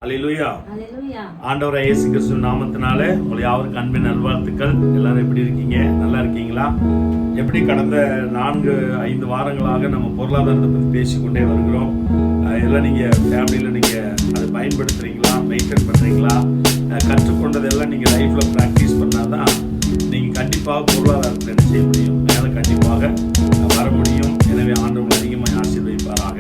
அல்லேலூயா. ஆண்டவராகிய இயேசு கிறிஸ்து நாமத்தினாலே உங்களை யாவருக்கு அன்பின் நல்வாழ்த்துக்கள். எல்லாரும் எப்படி இருக்கீங்க? நல்லா இருக்கீங்களா? எப்படி கடந்த 4-5 வாரங்களாக நம்ம பொருளாதாரத்தை பற்றி பேசிக்கொண்டே வருகிறோம். இதெல்லாம் நீங்கள் ஃபேமிலியில் நீங்கள் அதை பயன்படுத்துகிறீங்களா, மெயின்டைன் பண்ணுறீங்களா? கற்றுக்கொண்டதெல்லாம் நீங்கள் லைஃப்பில் ப்ராக்டிஸ் பண்ணால் தான் நீங்கள் கண்டிப்பாக பொருளாதாரத்தில் என்ன செய்ய முடியும், மேலே கண்டிப்பாக வர முடியும். எனவே ஆண்டவர்கள் அதிகமாக ஆசீர்வதிப்பாராக.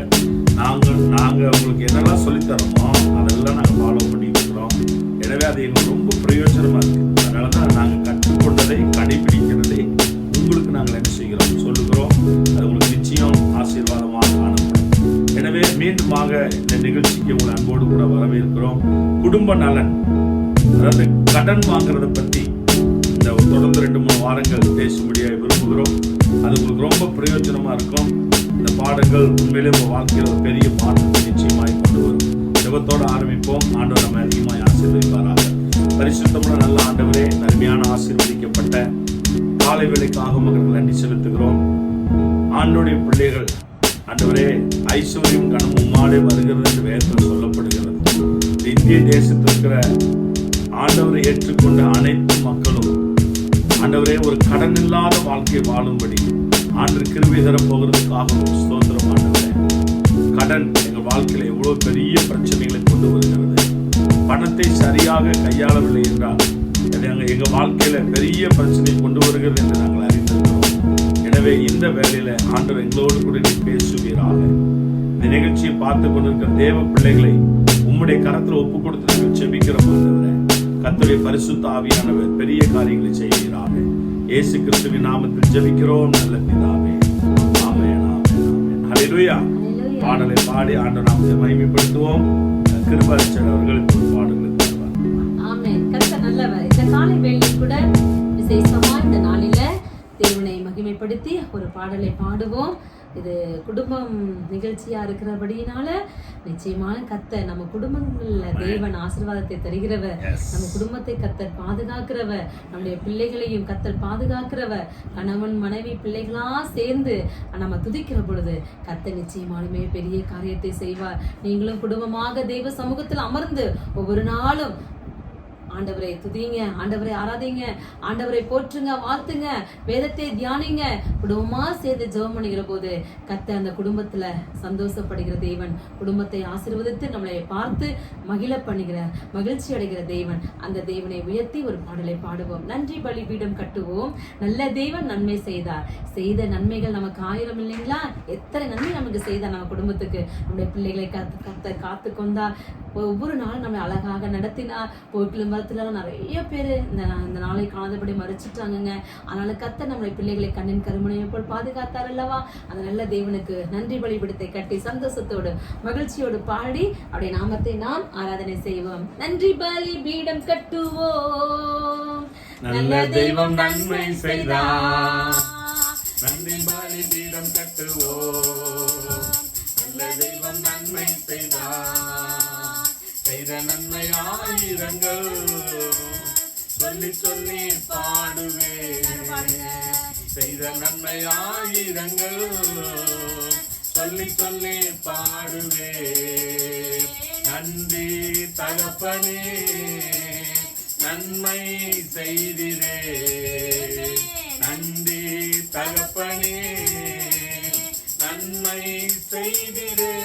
நாங்கள் உங்களுக்கு என்னெல்லாம் சொல்லித்தரோமோ அதெல்லாம் நாங்கள் ஃபாலோ பண்ணிட்டு இருக்கிறோம். எனவே அது எங்களுக்கு ரொம்ப பிரயோஜனமாக இருக்குது. அதனால தான் நாங்கள் கற்றுக்கொண்டதை கடைபிடிக்கிறதை உங்களுக்கு நாங்கள் என்ன செய்கிறோம், சொல்லுகிறோம். அது உங்களுக்கு நிச்சயம் ஆசீர்வாதமாக காணப்படும். எனவே மீண்டுமாக இந்த நிகழ்ச்சிக்கு உங்கள் அன்போடு கூட வரவேற்கிறோம். குடும்ப நலன், அதாவது கடன் வாங்குறதை பற்றி இந்த தொடர்ந்து 2-3 வாரங்கள் பேசும்படியாக விரும்புகிறோம். அது உங்களுக்கு ரொம்ப பிரயோஜனமாக இருக்கும். இந்த பாடங்கள் உண்மையிலே உங்கள் வாழ்க்கையில் ஒரு பெரிய மாற்றத்தை நிச்சயமாய் கொண்டு வரும். ஜெபத்தோடு ஆரம்பிப்போம். ஆண்டவர் நம்ம அதிகமாக ஆசீர்வதிப்பாராக. பரிசுத்தமுள்ள நல்ல ஆண்டவரே, அருமையான ஆசீர்வதிக்கப்பட்ட காலை வேளைக்காக மகர்கள் நன்றி செலுத்துகிறோம். ஆண்டோடைய பிள்ளைகள் ஆண்டவரே, ஐஸ்வர்யம் கனம் உம்மாலே வருகிறது என்று வேதத்தில் சொல்லப்படுகிறது. இந்திய தேசத்தில் இருக்கிற ஆண்டவரை ஏற்றுக்கொண்ட அனைத்து மக்களும் ஆண்டவரே ஒரு கடன் இல்லாத வாழ்க்கை வாழும்படி ஆண்டு கிருபை தரப் போகிறதுக்காக ஸ்தோத்திரம். ஆண்டவரே, கடன் எங்கள் வாழ்க்கையில் எவ்வளோ பெரிய பிரச்சனைகளை கொண்டு வருகிறது. பணத்தை சரியாக கையாளவில்லை என்றால் எங்கள் வாழ்க்கையில் பெரிய பிரச்சனை கொண்டு வருகிறது என்று நாங்கள் அறிந்திருக்கிறோம். எனவே இந்த வேளையில் ஆண்டவர் எங்களோடு கூட நீ பேசுவீராக. இந்த நிகழ்ச்சியை பார்த்து கொண்டிருக்கிற தேவ பிள்ளைகளை உம்முடைய கரத்தில் ஒப்பு கொடுத்து நாங்கள் செபிக்கிறோம். ஆண்டவரே, கர்த்தருடைய பரிசுத்த ஆவியானவர் பெரிய காரியங்களை செய்கிறாங்க. இயேசு கிறிஸ்துவின் நாமத்தில் ஜெபிக்கிறோம் நல்ல பிதாவே. ஆமென், ஆமென், ஆமென். ஹல்லேலூயா. பாடலை பாடி ஆண்டவர் நாமத்தை மகிமைப்படுத்துவோம். கிருபாச்சர் அவர்களுக்கு ஒரு பாடல்களை தருவார். ஆமென். கர்த்தர் நல்லவர். இந்த காலை வேளையில் கூட விசேஷமா இந்த நாளில தேவனை மகிமைப்படுத்தி ஒரு பாடலை பாடுவோம். இது குடும்பம் நிகழ்ச்சியா இருக்கிறபடினால நிச்சயமாக கர்த்தர் நம்ம குடும்பங்கள்ல தேவன் ஆசீர்வாதத்தை தருகிறவர். நம்ம குடும்பத்தை கர்த்தர் பாதுகாக்கிறவர். நம்முடைய பிள்ளைகளையும் கர்த்தர் பாதுகாக்கிறவர். கணவன் மனைவி பிள்ளைகளா சேர்ந்து நம்ம துதிக்கிற பொழுது கர்த்தர் நிச்சயமாலுமே பெரிய காரியத்தை செய்வார். நீங்களும் குடும்பமாக தெய்வ சமூகத்தில் அமர்ந்து ஒவ்வொரு நாளும் ஆண்டவரை துதிங்க, ஆண்டவரை ஆராதிங்க, ஆண்டவரை போற்றுங்க, வாழ்த்துங்க, வேதத்தை தியானிங்க. குடும்பமா சேர்ந்து ஜெபம் பண்ணுகிற போது கர்த்தர் அந்த குடும்பத்துல சந்தோஷப்படுகிற தேவன், குடும்பத்தை ஆசீர்வதித்து நம்மளை பார்த்து மகிழ பண்ணுகிற மகிழ்ச்சி அடைகிற தேவன். அந்த தேவனை உயர்த்தி ஒரு பாடலை பாடுவோம். நன்றி பலிபீடம் கட்டுவோம். நல்ல தேவன் நன்மை செய்தார். செய்த நன்மைகள் நமக்கு 1000 இல்லைங்களா? எத்தனை நன்மை நமக்கு செய்தார். நம்ம குடும்பத்துக்கு நம்முடைய பிள்ளைகளை கர்த்தர் காத்து கொண்டார். ஒவ்வொரு நாளும் நம்மளை அழகாக நடத்தினார். போக்கிலும் வரத்துல நிறைய பேர் இந்த நாளை காணாதபடி மறைச்சிட்டாங்க. அதனால கர்த்தர் நம்முடைய பிள்ளைகளை கண்ணின் கருமுனையை போல் பாதுகாத்தார் அல்லவா? அந்த நல்ல தேவனுக்கு நன்றி பலிபீடத்தை கட்டி சந்தோஷத்தோடு மகிழ்ச்சியோடு பாடி அவருடைய நாமத்தை நாம் ஆராதனை செய்வோம். நன்றி பலிபீடம் கட்டுவோம். நல்ல தெய்வம் நன்மை செய்தார். நன்றி பலிபீடம் கட்டுவோம். நல்ல தெய்வம் நன்மை செய்தார். செய்த நன்மை 1000 சொல்லி சொல்லி பாடுவேன். செய்த நன்மை 1000 சொல்லி சொல்லி பாடுவேன். நன்றி தகப்பனே, நன்மை செய்திரே. நன்றி தகப்பனே, நன்மை செய்திரே.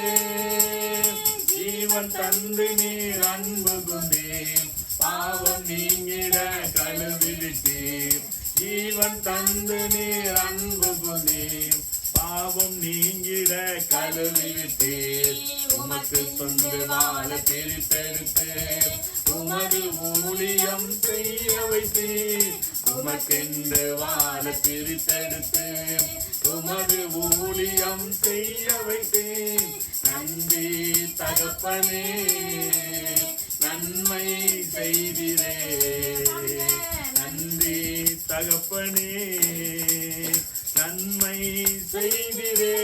ஜீவன் தந்து நீர் அன்பு கொண்டீர். பாவம் நீங்கிட கழுவிட்டீர். ஜீவன் தந்து நீர் அன்பு கொண்டீர். பாவம் நீங்கிட கழுவிட்டீர். உமக்கு சொந்த வாழ பிரித்தெடுத்து உமது ஊழியம் செய்ய வைத்தீர். உமக்கென்று வாழ பிரித்தெடுத்து உமது ஊழியம் செய்ய வைத்தீர். நன்றி தகப்பனே, நன்மை செய்திரே. நன்றி தகப்பனே, நன்மை செய்திரே.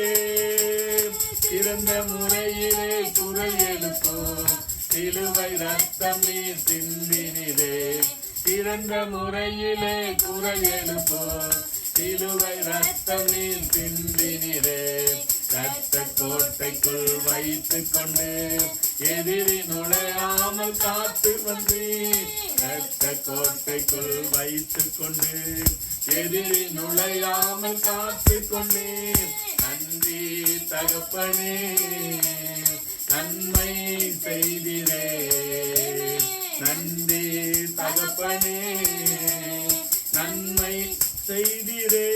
சிறந்த முறையிலே குரல் எழுப்போம். சிலுவை ரத்தம் நீர் சிந்தினிரே. சிறந்த முறையிலே குரல் எழுப்போம். சிலுவை ரத்தம் நீர் சிந்தினிரே. ரத்த கோட்டைக்குள் வைத்துக் கொண்டு எதிரி நுழையாமல் காத்து வந்தீர். இரத்த கோட்டைக்குள் வைத்துக் கொண்டு எதிரி நுழையாமல் காத்து கொண்டீர். நன்றி தகப்பனே, நன்மை செய்திரே. நன்றி தகப்பனே, நன்மை செய்திரே.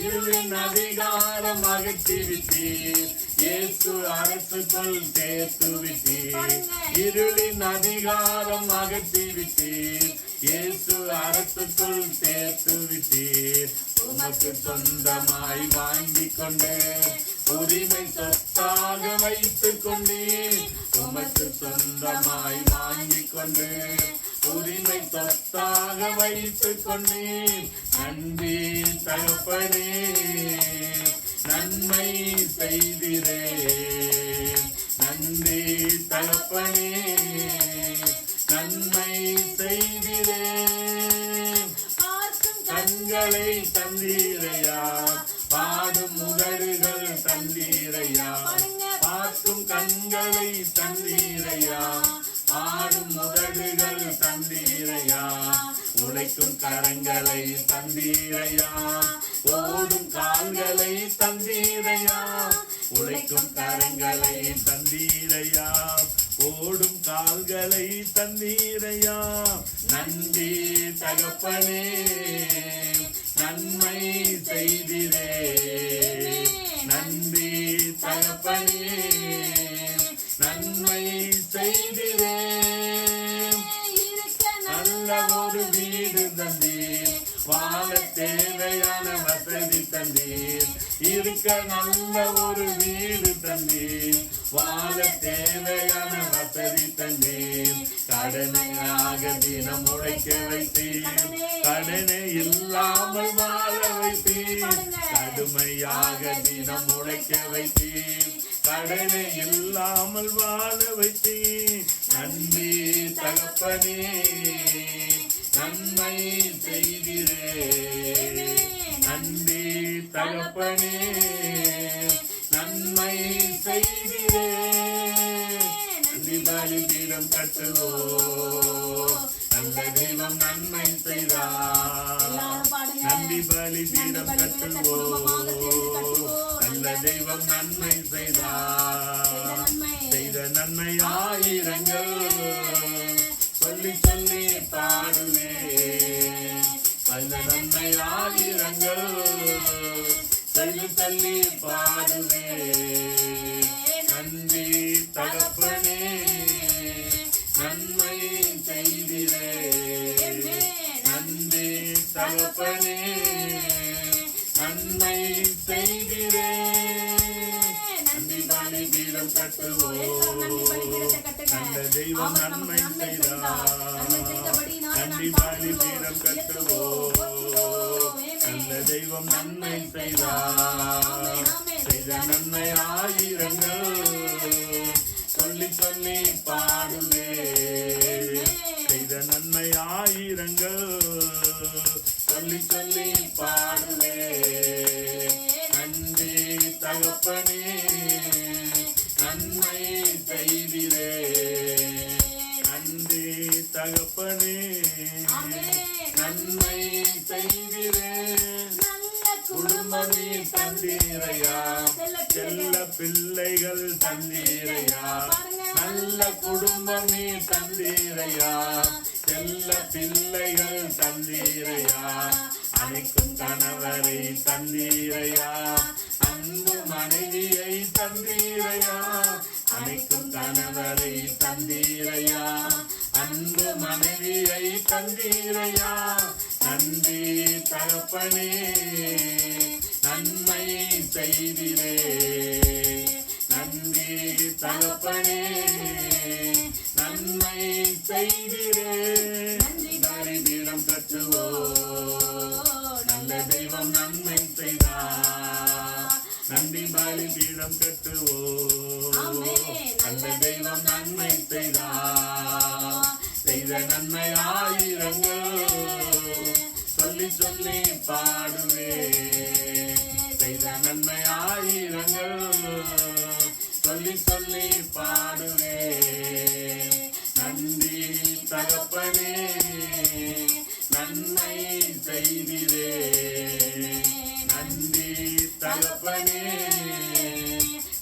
இருளின் அதிகாரம் அகற்றிவிட்டீர். இயேசு அரசுக்குள் சேர்த்து விட்டீர். இருளின் அதிகாரம் அகற்றிவிட்டீர். இயேசு அரசுக்குள் சேர்த்து விட்டீர். உமக்கு சொந்தமாய் வாங்கிக் கொண்டு உரிமை சொத்தாக வைத்துக் கொண்டீர். உமக்கு சொந்தமாய் வாங்கிக் கொண்டு உரிமை சொத்தாக வைத்துக் கொண்டீர். நன்றி தகப்பனே, நன்மை செய்திரே. நன்றி தகப்பனே, நன்மை செய்திரே. கண்களை தந்தீரையா, பாடும் உதடுகள் தந்தீரையா. பார்க்கும் கண்களை தந்தீரையா, ஆடும் உதடுகள் தந்தீரையா. உழைக்கும் கரங்களை தந்தீரையா, ஓடும் கால்களை தந்தீரையா. உழைக்கும் கரங்களை தந்தீரையா, ஓடும் கால்களை தந்தீரையா. நன்றி தகப்பனே, நன்மை செய்திரே. நன்றி தகப்பனே, நன்மை செய்திரே. நல்ல ஒரு வீடு தந்தீர், வாழ தேவையான வசதி தந்தீர். இருக்க நல்ல ஒரு வீடு தந்தீர், வாழ தேவையான வசதி தந்தீர். கடனையாக தினம் உழைக்க வைத்தீர். கடனை இல்லாமல் வாழ வைத்தீர். கடுமையாக தினம் உழைக்க வைத்தீர். கடனை இல்லாமல் வாழ வைத்தீர். நன்றி தகப்பனே, நன்மை செய்திரே. நன்றி தகப்பனே, நன்மை செய்திரே. நன்றி பலிபீடம் கட்டுவோம், நல்ல தெய்வம் நன்மை செய்தார். நன்றி பலிபீடம் கட்டுவோம், நல்ல தெய்வம் நன்மை செய்தார். செய்த நன்மை ஆயிரங்கள் சொல்லி சொல்லி பாடுவேன். செய்த நன்மை ஆயிரங்கள் சொல்லி சொல்லி பாடுவேன். நன்றி தகப்பனே, நன்மை செய்திரே. நன்றி தகப்பனே, நன்மை செய்திரே. நன்றி பலிபீடம் கட்டுவோம், நல்ல தெய்வம் நன்மை செய்தார். நன்றி பலிபீடம் கட்டுவோம், நல்ல தெய்வம் நன்மை செய்தார். செய்த நன்மை ஆயிரங்கள் சொல்லி சொல்லி பாடுவேன். செய்த நன்மை ஆயிரங்கள் சொல்லி சொல்லி பாடுவேன். நன்றி தகப்பனே, நன்மை செய்திரே. நன்றி தகப்பனே, நன்மை செய்திரே. குடும்பமே தந்தீரையா, செல்ல பிள்ளைகள் தந்தீரையா. நல்ல குடும்பமே தந்தீரையா, செல்ல பிள்ளைகள் தந்தீரையா. அனைக்கும் கணவரை தந்தீரையா, அன்பு மனைவியை தந்தீரையா. அனைக்கும் கணவரை தந்தீரையா, அன்பு மனைவியை தந்தீரையா. நன்றி தகப்பனே, நன்மை செய்திரே. நன்றி தகப்பனே, நன்மை செய்திரே. பலிபீடம் கட்டுவோம், நல்ல தெய்வம் நன்மை செய்தார். நன்றி பலிபீடம் கட்டுவோம், நல்ல தெய்வம் நன்மை செய்தார். செய்த நன்மை ஆயிரங்கள் சொல்லி சொல்லி பாடுவேன். செய்த நன்மை ஆயிரங்கள் சொல்லி சொல்லி பாடுவேன். தகப்பனே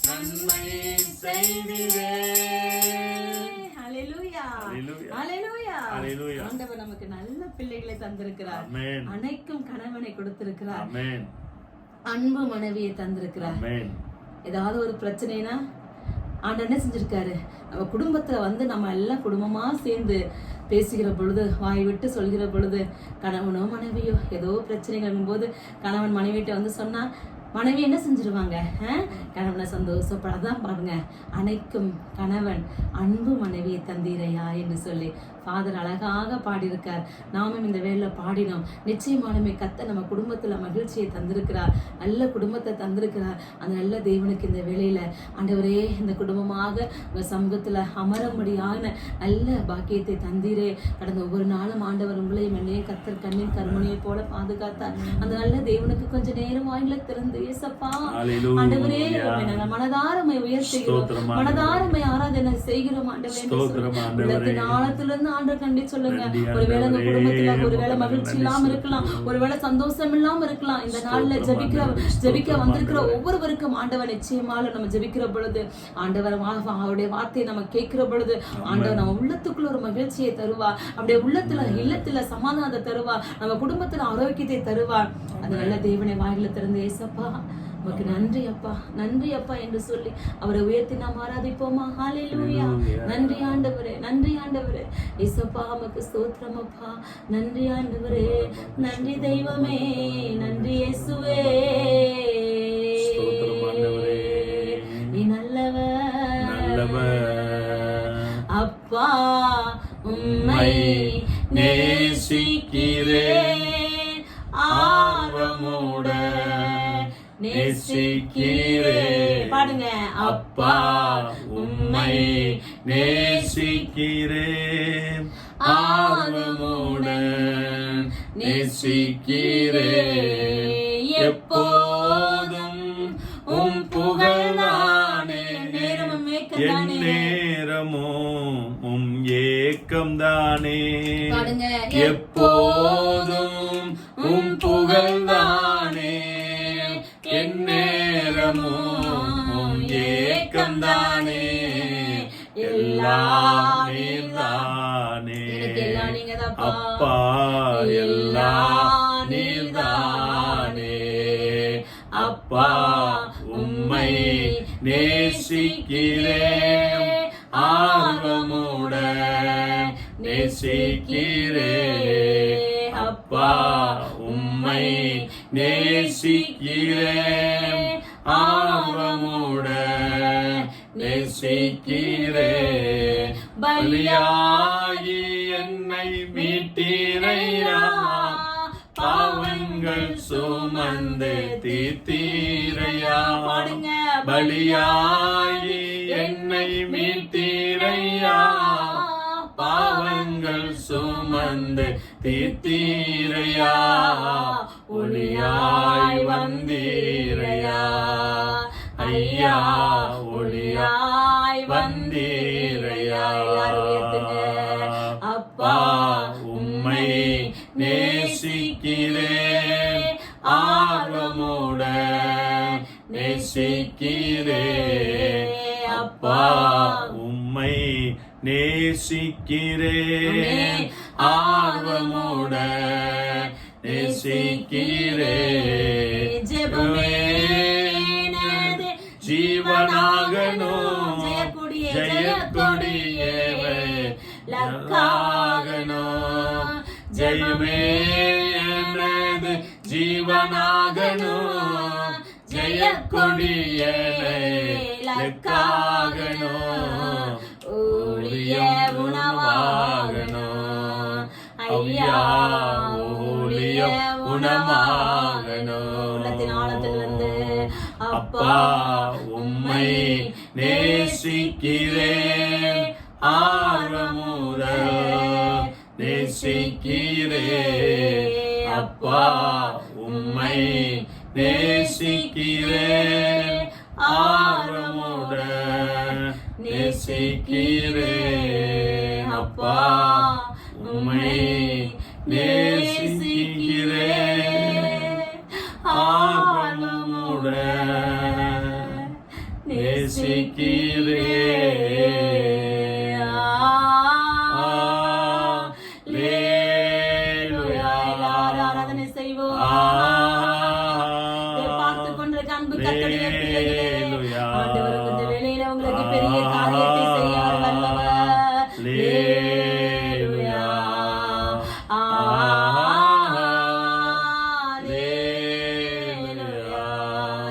நன்மை செய்திரே. ஹல்லேலூயா ஹல்லேலூயா. ஹல்லேலூயா. ஹல்லேலூயா. ஆண்டவர் நமக்கு நல்ல பிள்ளைகளை தந்திருக்கிறார். ஆமென். அனைக்கும் கணவனை கொடுத்திருக்கிறார். ஆமென். அன்பு மனைவியை தந்திருக்கிறார். ஆமென். ஏதாவது ஒரு பிரச்சனைனா ஆண்டவர் என்ன செஞ்சிருக்காரு, நம்ம குடும்பத்துல நம்ம எல்லாம் குடும்பமா சேர்ந்து பேசுகிற பொழுது, வாய் விட்டு சொல்கிற பொழுது, கணவனோ மனைவியோ ஏதோ பிரச்சனைகள் போது கணவன் மனைவிட்ட சொன்னா மனைவி என்ன செஞ்சிருவாங்க, கணவனை சந்தோஷப்படாதான் பாருங்க. அனைக்கும் கணவன் அன்பு மனைவியை தந்தீரையா என்று சொல்லி ஃபாதர் அழகாக பாடியிருக்கார். நாமும் இந்த வேலையில பாடினோம். நிச்சயமானுமே கத்த நம்ம குடும்பத்துல மகிழ்ச்சியை தந்திருக்கிறார், நல்ல குடும்பத்தை தந்திருக்கிறார். அந்த நல்ல தேவனுக்கு இந்த வேலையில ஆண்டவரே இந்த குடும்பமாக உங்க சமூகத்துல அமரமுடியான நல்ல பாக்கியத்தை தந்தீரே. கடந்த ஒவ்வொரு நாளும் ஆண்டவர் உங்களையும் என்னையும் கத்தர் கண்ணின் கருமணியை போல பாதுகாத்தார். அந்த நல்ல தேவனுக்கு கொஞ்ச நேரம் வாயில திறந்து ஏசப்பா ஆண்டவரே மனதாரமை உயர்த்துகிறோம், மனதாரமை ஆராதனை செய்கிறோம் ஆண்டவரே. ஆழத்திலிருந்து ஆண்டவர் கண்டி சொல்லுங்க. ஒருவேளை உங்க குடும்பத்துல ஒருவேளை மகிழ்ச்சி இல்லாம இருக்கலாம், ஒருவேளை சந்தோஷம் இல்லாம இருக்கலாம். இந்த நாள்ல ஜெபிக்க வந்திருக்கிற ஒவ்வொருவருக்கும் ஆண்டவர் நிச்சயமாக நம்ம ஜெபிக்கிற பொழுது ஆண்டவர் அவருடைய வார்த்தையை நம்ம கேட்கிற பொழுது ஆண்டவர் நம்ம உள்ளத்துக்குள்ள ஒரு மகிழ்ச்சியை தருவார். அப்படியே இல்லத்துல சமாதானத்தை தருவார், நம்ம குடும்பத்துல ஆரோக்கியத்தை தருவார். அது நல்ல தேவனை வாயில திறந்து ஏசப்பா உமக்கு நன்றி அப்பா, நன்றி அப்பா என்று சொல்லி அவரை உயர்த்தி நாம் ஆராதிப்போமா. ஹல்லேலூயா. நன்றி ஆண்டவரே, நன்றி ஆண்டவரே. இயேசப்பா உமக்கு ஸ்தோத்திரம் அப்பா. நன்றி ஆண்டவரே, நன்றி தெய்வமே, நன்றி இயேசுவே. நீ நல்லவர் அப்பா, உம்மை நேசிக்கிறேன், ஆர்வமோட நேசிக்கிறேன். பாடுங்க. அப்பா உம்மை நேசிக்கிறேன், ஆர்வமுடன் நேசிக்கிறேன். எப்போதும் உம் புகழ்தானே, என் நேரமும் உம் ஏக்கம்தானே. எப்போதும் உம் புகழ்தானே, என் நேரமும் ஏக்கம்தானே. எல்லாம் நீர்தானே அப்பா, எல்லாம் நீர்தானே அப்பா. உம்மை நேசிக்கிறேன், ஆர்வமுடன் நேசிக்கிறேன் அப்பா. உம்மை நேசிக்கிறேன், ஆர்வமுடன் நேசிக்கிறேன். பலியாகி என்னை மீட்டீரையா, பாவங்கள் சுமந்து தீர்த்தீரையா. பலியாகி என்னை மீட்டீரையா, பாவங்கள் சுமந்து தீர்த்தீரையா. ஒளியாய் வந்தீரையா ஐயா, ஒளியாய் வந்தீரையா. அப்பா உம்மை நேசிக்கிறேன், ஆர்வமுடன் நேசிக்கிறேன் அப்பா. உம்மை நேசிக்கிறேன், ஆர்வமுடன் நேசிக்கிறேன். ஜெபமே ஜீவனாகணும், ஜெயக்கொடியேவே லக்காகணும். ஜெயமே எனது ஜீவனாகணும், ஜெயக்கொடியேவே லக்காகணும். ஊழிய உணவாகணும் ஐயா, ஊழிய உணவாகணும். அப்பா உம்மை நேசிக்கிறேன், ஆர்வமுடன் நேசிக்கிறேன் அப்பா. உம்மை நேசிக்கிறேன், ஆர்வமுடன் நேசிக்கிறேன் அப்பா. உம்மை நேசிக்கிறேன், ஆர்வமுடன் நேசிக்கிறே. ஆராதனை செய்வோம். பார்த்து கொண்டிருக்க அன்பு கர்த்தருடைய பிள்ளைகளே, ஆண்டவருக்கு இந்த வேளையில உங்களுக்கு பெரிய காரியத்தை செய்ய அவர் வல்லவர். அல்லேலூயா. அல்லேலூயா.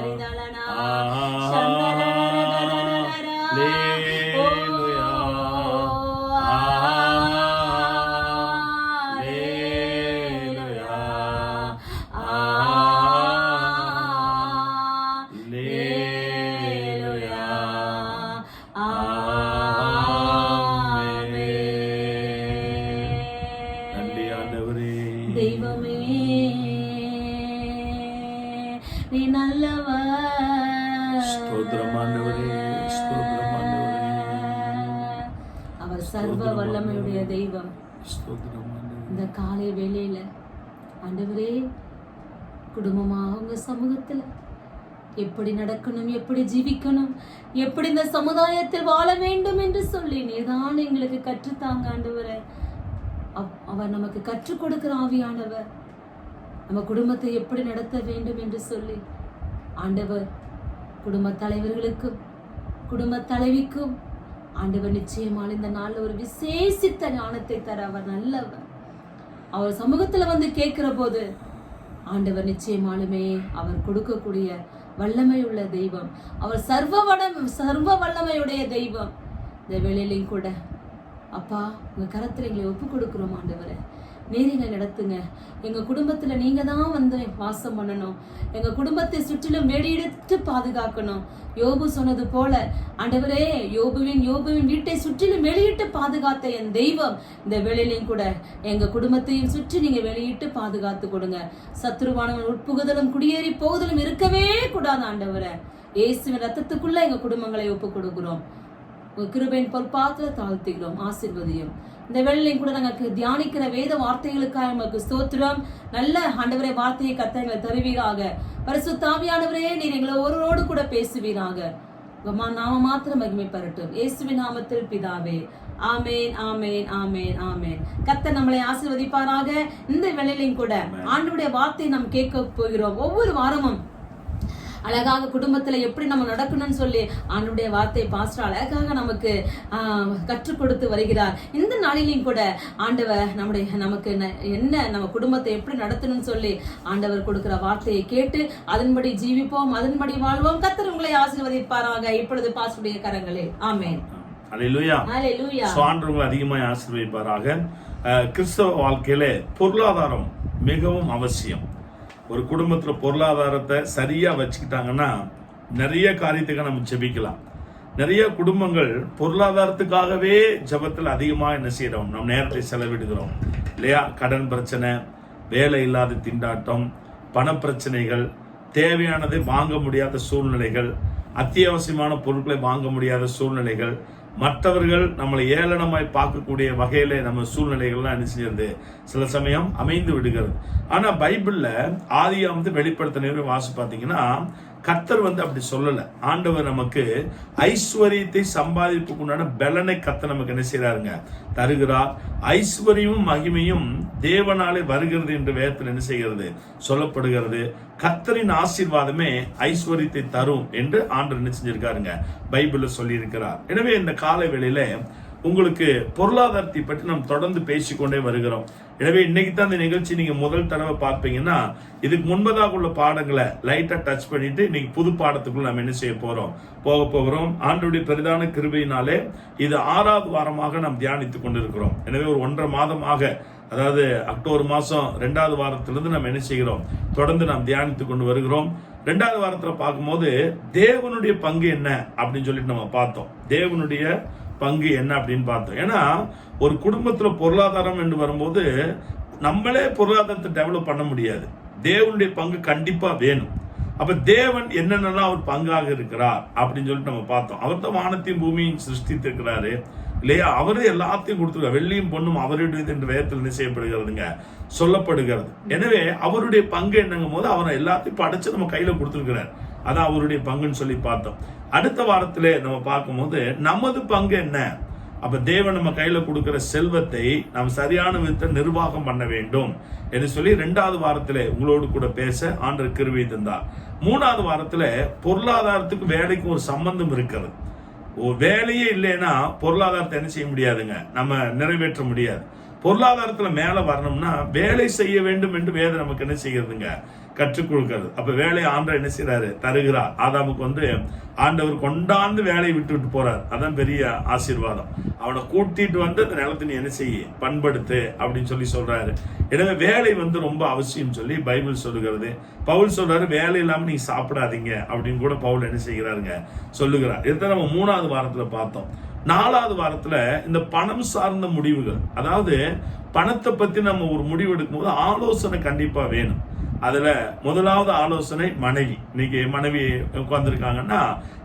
ரிதலனா சந்தரரரரரரரரா. தெய்வமே நீ நல்லவர். ஸ்தோத்திரம் ஆண்டவரே, ஸ்தோத்திரம் ஆண்டவரே. அவர் சர்வ வல்லமையுடைய தெய்வம். ஸ்தோத்திரம் ஆண்டவரே. இந்த காலை வேளையில ஆண்டவரே, குடும்பமாக உங்க சமூகத்துல எப்படி நடக்கணும், எப்படி ஜீவிக்கணும், எப்படி இந்த சமுதாயத்தில் வாழ வேண்டும் என்று சொல்லி நீதான் எங்களுக்கு கற்றுத்தாங்க ஆண்டவரே. அவர் நமக்கு கற்றுக் கொடுக்கிற ஆவியானவர் நம்ம குடும்பத்தை எப்படி நடத்த வேண்டும் என்று சொல்லி ஆண்டவர் குடும்ப தலைவர்களுக்கும் குடும்ப தலைவிக்கும் ஆண்டவர் நிச்சயமாக இந்த நாள்ல ஒரு விசேஷித்த ஞானத்தை தர அவர் நல்லவர். அவர் சமூகத்துல வந்து கேட்கிற போது ஆண்டவர் நிச்சயமாலுமே அவர் கொடுக்கக்கூடிய வல்லமை உள்ள தெய்வம். அவர் சர்வ வல்லமையுடைய தெய்வம். இந்த வேளையிலையும் கூட அப்பா உங்க கரத்துல எங்களை ஒப்பு கொடுக்கிறோம் ஆண்டவரே. நீர் எங்களை நடத்துங்க. எங்க குடும்பத்துல நீங்க தான் வந்து வாசம் பண்ணணும். எங்க குடும்பத்தை சுற்றிலும் வேடியிட்டு பாதுகாக்கணும். யோபு சொன்னது போல ஆண்டவரே, யோபுவின் வீட்டை சுற்றிலும் வெளியிட்டு பாதுகாத்த என் தெய்வம் இந்த வேளையிலையும் கூட எங்க குடும்பத்தையும் சுற்றி நீங்க வெளியிட்டு பாதுகாத்து கொடுங்க. சத்துருவானவன் உட்புகுதலும் குடியேறி போகுதலும் இருக்கவே கூடாது ஆண்டவரே. இயேசுவின் ரத்தத்துக்குள்ள எங்க குடும்பங்களை ஒப்பு கொடுக்கிறோம். கிருபையின் பொற்பாத்துல தாழ்த்துகிறோம். ஆசீர்வதியும். இந்த வேளையிலையும் கூட நாங்கள் தியானிக்கிற வேத வார்த்தைகளுக்காக நமக்கு ஸ்தோத்திரம். நல்ல ஆண்டவரே, வார்த்தையை கர்த்தர் தருவீராக. பரிசுத்த ஆவியானவரே, நீர் எங்களை ஒருவரோடு கூட பேசுவீராக. நாம மாத்திரம் மகிமை பெறட்டும். இயேசுவின் நாமத்தில் பிதாவே. ஆமேன், ஆமேன், ஆமேன், ஆமேன். கர்த்தர் நம்மளை ஆசீர்வதிப்பாராக. இந்த வேளையிலையும் கூட ஆண்டவருடைய வார்த்தையை நாம் கேட்க போகிறோம். ஒவ்வொரு வாரமும் அழகாக குடும்பத்துல எப்படி நம்ம நடக்கணும்னு சொல்லி ஆண்டவருடைய வார்த்தை பாஸ்டர் அழகாக நமக்கு கற்றுக் கொடுத்து வருகிறார். இந்த நாளிலையும் கூட ஆண்டவர் நமக்கு என்ன நம்ம குடும்பத்தை எப்படி நடத்தணும்னு சொல்லி ஆண்டவர் கொடுக்கிற வார்த்தையை கேட்டு அதன்படி ஜீவிப்போம், அதன்படி வாழ்வோம். கர்த்தர் உங்களை ஆசீர்வதிப்பாராக. இப்பொழுது பாஸ்டருடைய கரங்களில். ஆமென். அல்லேலூயா. அல்லேலூயா. உங்களை அதிகமாக ஆசீர்வதிப்பாராக. கிறிஸ்தவ வாழ்க்கையில பொருளாதாரம் மிகவும் அவசியம். ஒரு குடும்பத்துல பொருளாதாரத்தை சரியா வச்சுக்கிட்டாங்கன்னா நிறைய காரியத்துக்கு நம்ம ஜெபிக்கலாம். நிறைய குடும்பங்கள் பொருளாதாரத்துக்காகவே ஜெபத்தில் அதிகமாக என்ன செய்யறோம், நம்ம நேரத்தை செலவிடுகிறோம் இல்லையா? கடன் பிரச்சனை, வேலை இல்லாத திண்டாட்டம், பண பிரச்சனைகள், தேவையானதை வாங்க முடியாத சூழ்நிலைகள், அத்தியாவசியமான பொருட்களை வாங்க முடியாத சூழ்நிலைகள், மற்றவர்கள் நம்மளை ஏளனமாய் பார்க்கக்கூடிய வகையில நம்ம சூழ்நிலைகள்லாம் என்ன செய்யறது சில சமயம் அமைந்து விடுகிறது. ஆனா பைபிள்ல ஆதியாகமத்தை வெளிப்படுத்தின வாசி பார்த்தீங்கன்னா கர்த்தர் அப்படி சொல்லல. ஆண்டவர் நமக்கு ஐஸ்வர்யத்தை சம்பாதிப்புக்கு உண்டான பலனை கர்த்தர் நமக்கு என்ன செய்யறாருங்க, தருகிறார். ஐஸ்வர்யமும் மகிமையும் தேவனாலே வருகிறது என்று வேதத்தில் என்ன செய்கிறது, சொல்லப்படுகிறது. கர்த்தரின் ஆசீர்வாதமே ஐஸ்வர்யத்தை தரும் என்று ஆண்டவர் என்ன செஞ்சிருக்காருங்க, பைபிள்ல சொல்லி இருக்கிறார். எனவே இந்த காலை வேளையில உங்களுக்கு பொருளாதாரத்தை பற்றி நாம் தொடர்ந்து பேசிக்கொண்டே வருகிறோம். எனவே இன்னைக்கு தான் இந்த நிகழ்ச்சி நீங்க முதல் தடவை பார்ப்பீங்கன்னா இதுக்கு முன்பதாக உள்ள பாடங்களை லைட்டா டச் பண்ணிட்டு இன்னைக்கு புது பாடத்துக்குள்ள நம்ம என்ன செய்ய போகிறோம். ஆண்டவருடைய பெரிதான கிருபையினாலே இது 6வது வாரமாக நாம் தியானித்துக் கொண்டிருக்கிறோம். எனவே ஒரு 1.5 மாதமாக, அதாவது அக்டோபர் மாசம் 2வது வாரத்திலிருந்து நம்ம என்ன செய்கிறோம், தொடர்ந்து நாம் தியானித்துக் கொண்டு வருகிறோம். 2வது வாரத்துல பார்க்கும்போது தேவனுடைய பங்கு என்ன அப்படின்னு சொல்லிட்டு நம்ம பார்த்தோம். தேவனுடைய பங்கு என்ன அப்படின்னு பார்த்தோம். ஏன்னா ஒரு குடும்பத்துல பொருளாதாரம் என்று வரும்போது நம்மளே பொருளாதாரத்தை டெவலப் பண்ண முடியாது. தேவனுடைய பங்கு கண்டிப்பா வேணும். அப்ப தேவன் என்னென்னலாம் அவர் பங்காக இருக்கிறார் அப்படின்னு சொல்லிட்டு நம்ம பார்த்தோம். அவர் தான் வானத்தையும் பூமியும் சிருஷ்டித்திருக்கிறாரு இல்லையா? அவரு எல்லாத்தையும் கொடுத்துருக்காரு. வெள்ளியும் பொண்ணும் அவருடையது என்று வேதத்தில் என்ன செய்யப்படுகிறதுங்க, சொல்லப்படுகிறது. எனவே அவருடைய பங்கு என்னங்கும் போது அவரை எல்லாத்தையும் படைச்சு நம்ம கையில கொடுத்துருக்கிறார். அதான் அவருடைய பங்குன்னு சொல்லி பார்த்தோம். அடுத்த வாரத்திலே நம்ம பார்க்கும்போது நமது பங்கு என்ன, அப்ப தேவன் நம்ம கையில கொடுக்கிற செல்வத்தை நாம் சரியான விதத்தை நிர்வாகம் பண்ண வேண்டும் என்று சொல்லி 2வது வாரத்திலே உங்களோடு கூட பேச ஆண்டவர் கிருபை தந்தார். 3வது வாரத்துல பொருளாதாரத்துக்கு வேலைக்கு ஒரு சம்பந்தம் இருக்கிறது. வேலையே இல்லைன்னா பொருளாதாரத்தை என்ன செய்ய முடியாதுங்க, நம்ம நிறைவேற்ற முடியாது. பொருளாதாரத்துல மேல வரணும்னா வேலை செய்ய வேண்டும் என்று வேதம் நமக்கு என்ன செய்யறதுங்க, கற்றுக் கொடுக்கிறது. அப்ப வேலை ஆண்டவர் என்ன செய்யறாரு, தருகிறார். ஆதாமுக்கு ஆண்டவர் கொண்டாந்து வேலையை விட்டு போறார். அதான் பெரிய ஆசீர்வாதம். அவனை கூட்டிட்டு வந்து அந்த நிலத்தை நீ என்ன செய்ய, பண்படுத்து அப்படின்னு சொல்லி சொல்றாரு. எனவே வேலை ரொம்ப அவசியம் சொல்லி பைபிள் சொல்லுகிறது. பவுல் சொல்றாரு, வேலை இல்லாம நீ சாப்பிடாதீங்க அப்படின்னு கூட பவுல் என்ன செய்கிறாருங்க, சொல்லுகிறார். இதை நம்ம 3வது வாரத்துல பார்த்தோம். 4வது வாரத்துல இந்த பணம் சார்ந்த முடிவுகள், அதாவது பணத்தை பத்தி நம்ம ஒரு முடிவு எடுக்கும் போது ஆலோசனை கண்டிப்பா வேணும். அதுல முதலாவது ஆலோசனை மனைவி. இன்னைக்கு மனைவி உட்கார்ந்துருக்காங்கன்னா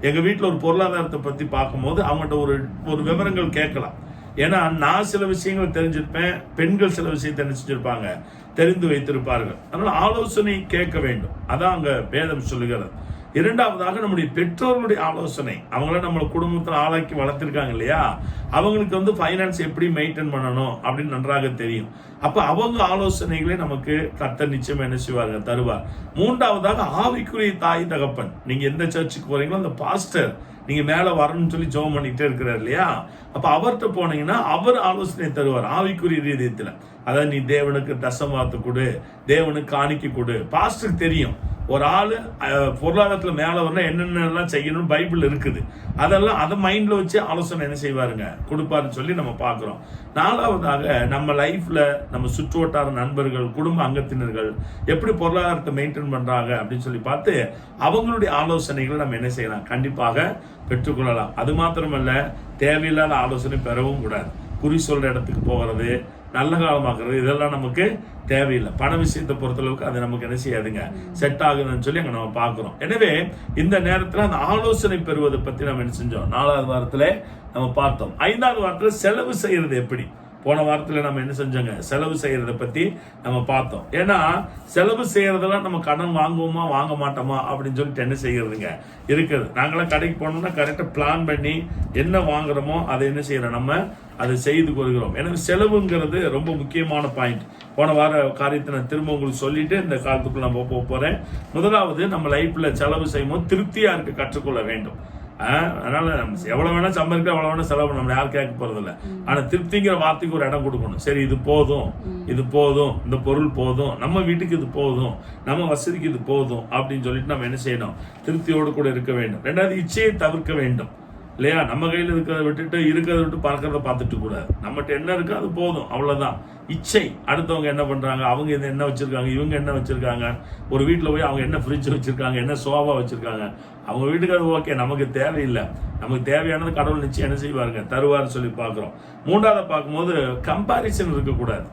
எங்க வீட்டுல ஒரு பொருளாதாரத்தை பத்தி பார்க்கும்போது அவங்கள்ட்ட ஒரு விவரங்கள் கேட்கலாம். ஏன்னா நான் சில விஷயங்கள் தெரிஞ்சிருப்பேன், பெண்கள் சில விஷயத்தை தெரிஞ்சிருப்பாங்க, தெரிந்து வைத்திருப்பார்கள். அதனால ஆலோசனை கேட்க வேண்டும். அதான் அங்க வேதம் சொல்லுகிறது. 2வதாக நம்முடைய பெற்றோர்களுடைய ஆலோசனை. அவங்கள நம்ம குடும்பத்தில் ஆளாக்கி வளர்த்திருக்காங்க இல்லையா, அவங்களுக்கு ஃபைனான்ஸ் எப்படி மெயின்டைன் பண்ணணும் அப்படின்னு நன்றாக தெரியும். அப்ப அவங்க ஆலோசனைகளை நமக்கு கர்த்தர் நிச்சயம் என்ன செய்வாங்க, தருவார். 3வதாக ஆவிக்குரிய தாய் தகப்பன். நீங்க எந்த சர்ச்சுக்கு போறீங்களோ அந்த பாஸ்டர் நீங்க மேல வரணும்னு சொல்லி ஜெபம் பண்ணிட்டே இருக்கிறார் இல்லையா, அப்ப அவர்கிட்ட போனீங்கன்னா அவர் ஆலோசனை தருவார் ஆவிக்குரிய ரீதியத்துல. அதாவது நீ தேவனுக்கு தசமாத்து கொடு, தேவனுக்கு காணிக்கை கொடு. பாஸ்டருக்கு தெரியும் ஒரு ஆளு பொருளாதாரத்துல மேல வரணும் என்னென்னலாம் செய்யணும் பைபிள் இருக்குது. அதெல்லாம் அதை மைண்ட்ல வச்சு ஆலோசனை என்ன செய்வாருங்க, கொடுப்பாருன்னு சொல்லி நம்ம பார்க்கிறோம். 4வதாக நம்ம லைஃப்ல நம்ம சுற்று வட்டார நண்பர்கள், குடும்ப அங்கத்தினர்கள் எப்படி பொருளாதாரத்தை மெயின்டைன் பண்றாங்க அப்படின்னு சொல்லி பார்த்து அவங்களுடைய ஆலோசனைகளை நம்ம என்ன செய்யலாம், கண்டிப்பாக பெற்றுக்கொள்ளலாம். அது மாத்திரமல்ல, தேவையில்லாத ஆலோசனை பெறவும் கூடாது. குறி சொல்ற இடத்துக்கு போகிறது, நல்ல காலமாக்குறது, இதெல்லாம் நமக்கு தேவையில்லை. பண விஷயத்தை பொறுத்தளவுக்கு அது நமக்கு என்ன செய்யாதுங்க, செட் ஆகுதுன்னு சொல்லி அங்க நம்ம பார்க்கிறோம். எனவே இந்த நேரத்தில் அந்த ஆலோசனை பெறுவதை பத்தி நம்ம என்ன செஞ்சோம், 4வது வாரத்துல நம்ம பார்த்தோம். 5வது வாரத்துல செலவு செய்யறது எப்படி, போன வாரத்துல நம்ம என்ன செஞ்சோங்க, செலவு செய்யறத பத்தி நம்ம பார்த்தோம். ஏன்னா செலவு செய்யறதெல்லாம் நம்ம கடன் வாங்குவோமா வாங்க மாட்டோமா அப்படின்னு சொல்லிட்டு என்ன செய்யறதுங்க இருக்குது. நாங்களாம் கடைக்கு போனோம்னா கரெக்டா பிளான் பண்ணி என்ன வாங்குறோமோ அதை என்ன செய்யறோம், நம்ம அதை செய்து கொள்கிறோம். எனவே செலவுங்கிறது ரொம்ப முக்கியமான பாயிண்ட். போன வார காரியத்தை நான் திரும்ப உங்களுக்கு சொல்லிட்டு இந்த காலத்துக்குள்ள நம்ம போக போறேன். முதலாவது, நம்ம லைஃப்ல செலவு செய்யும் போது திருப்தியா இருக்க கற்றுக்கொள்ள வேண்டும். அதனால எவ்வளவு வேணா சம்பாதிக்க, எவ்வளவு வேணா செலவு நம்ம யாரும் கேட்க போறது இல்லை. ஆனா திருப்திங்கிற வார்த்தைக்கு ஒரு இடம் கொடுக்கணும். சரி, இது போதும், இது போதும், இந்த பொருள் போதும், நம்ம வீட்டுக்கு இது போதும், நம்ம வசதிக்கு இது போதும் அப்படின்னு சொல்லிட்டு நம்ம என்ன செய்யணும், திருப்தியோடு கூட இருக்க வேண்டும். 2வது, இச்சையை தவிர்க்க வேண்டும் இல்லையா. நம்ம கையில் இருக்கிறத விட்டு பறக்கிறத பார்த்துட்டு கூடாது. நம்மகிட்ட என்ன இருக்கோ அது போதும், அவ்வளவுதான். இச்சை, அடுத்தவங்க என்ன பண்றாங்க, அவங்க இது என்ன வச்சிருக்காங்க, இவங்க என்ன வச்சிருக்காங்க, ஒரு வீட்டுல போய் அவங்க என்ன ஃப்ரிட்ஜ் வச்சிருக்காங்க, என்ன சோஃபா வச்சிருக்காங்க, அவங்க வீட்டுக்கு அது ஓகே, நமக்கு தேவையில்லை. நமக்கு தேவையானது கடவுள் நிச்சயம் என்ன செய்வாருங்க, தருவார்னு சொல்லி பார்க்கிறோம். 3வது பார்க்கும்போது கம்பாரிசன் இருக்கக்கூடாது.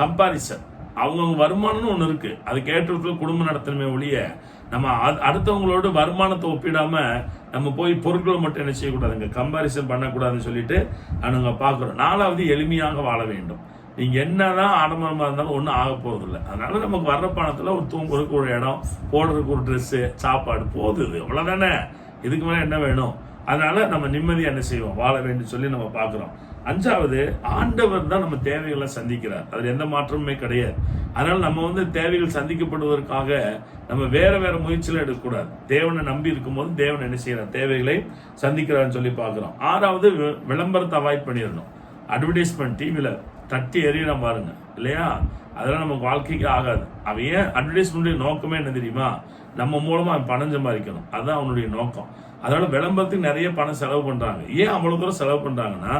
கம்பாரிசன், அவங்கவுங்க வருமானம்னு ஒண்ணு இருக்கு, அது கேட்டதுல குடும்பம் நடத்தணுமே ஒழிய நம்ம அடுத்தவங்களோட வருமானத்தை ஒப்பிடாம நம்ம போய் பொருட்களை மட்டும் என்ன செய்யக்கூடாதுங்க, கம்பாரிசன் பண்ணக்கூடாதுன்னு சொல்லிட்டு நாங்க பாக்குறோம். 4வது, எளிமையாக வாழ வேண்டும். நீங்க என்னதான் ஆடம்பரமா இருந்தாலும் ஒன்றும் ஆக போறது இல்லை. அதனால நமக்கு வர்ற பணத்துல ஒரு தூங்குறதுக்கு ஒரு இடம், போடுறதுக்கு ஒரு ட்ரெஸ், சாப்பாடு போதுது, அவ்வளவுதானே. இதுக்கு மேல என்ன வேணும்? அதனால நம்ம நிம்மதியா என்ன செய்வோம், வாழ வேண்டும் சொல்லி நம்ம பார்க்கிறோம். 5வது, ஆண்டவர் தான் நம்ம தேவைகளை சந்திக்கிறார், அதுல எந்த மாற்றமுமே கிடையாது. அதனால நம்ம தேவைகள் சந்திக்கப்படுவதற்காக நம்ம வேற முயற்சியில எடுக்கக்கூடாது. தேவனை நம்பி இருக்கும் போது தேவன் என்ன செய்யறார், தேவைகளை சந்திக்கிறார்னு சொல்லி பார்க்கிறோம். 6வது, விளம்பரத்தை அவாய்ட் பண்ணிடணும். அட்வர்டைஸ்மெண்ட் டிவில தட்டி எறியணும் பாருங்க இல்லையா, அதெல்லாம் நமக்கு வாழ்க்கைக்கு ஆகாது. அவன் ஏன் அட்வர்டைஸ்மெண்ட் நோக்கமே என்ன தெரியுமா, நம்ம மூலமா அவன் பணம் சம்பாதிக்கணும், அதுதான் அவனுடைய நோக்கம். அதனால விளம்பரத்துக்கு நிறைய பணம் செலவு பண்றாங்க. ஏன் அவ்வளவு தூரம் செலவு பண்றாங்கன்னா,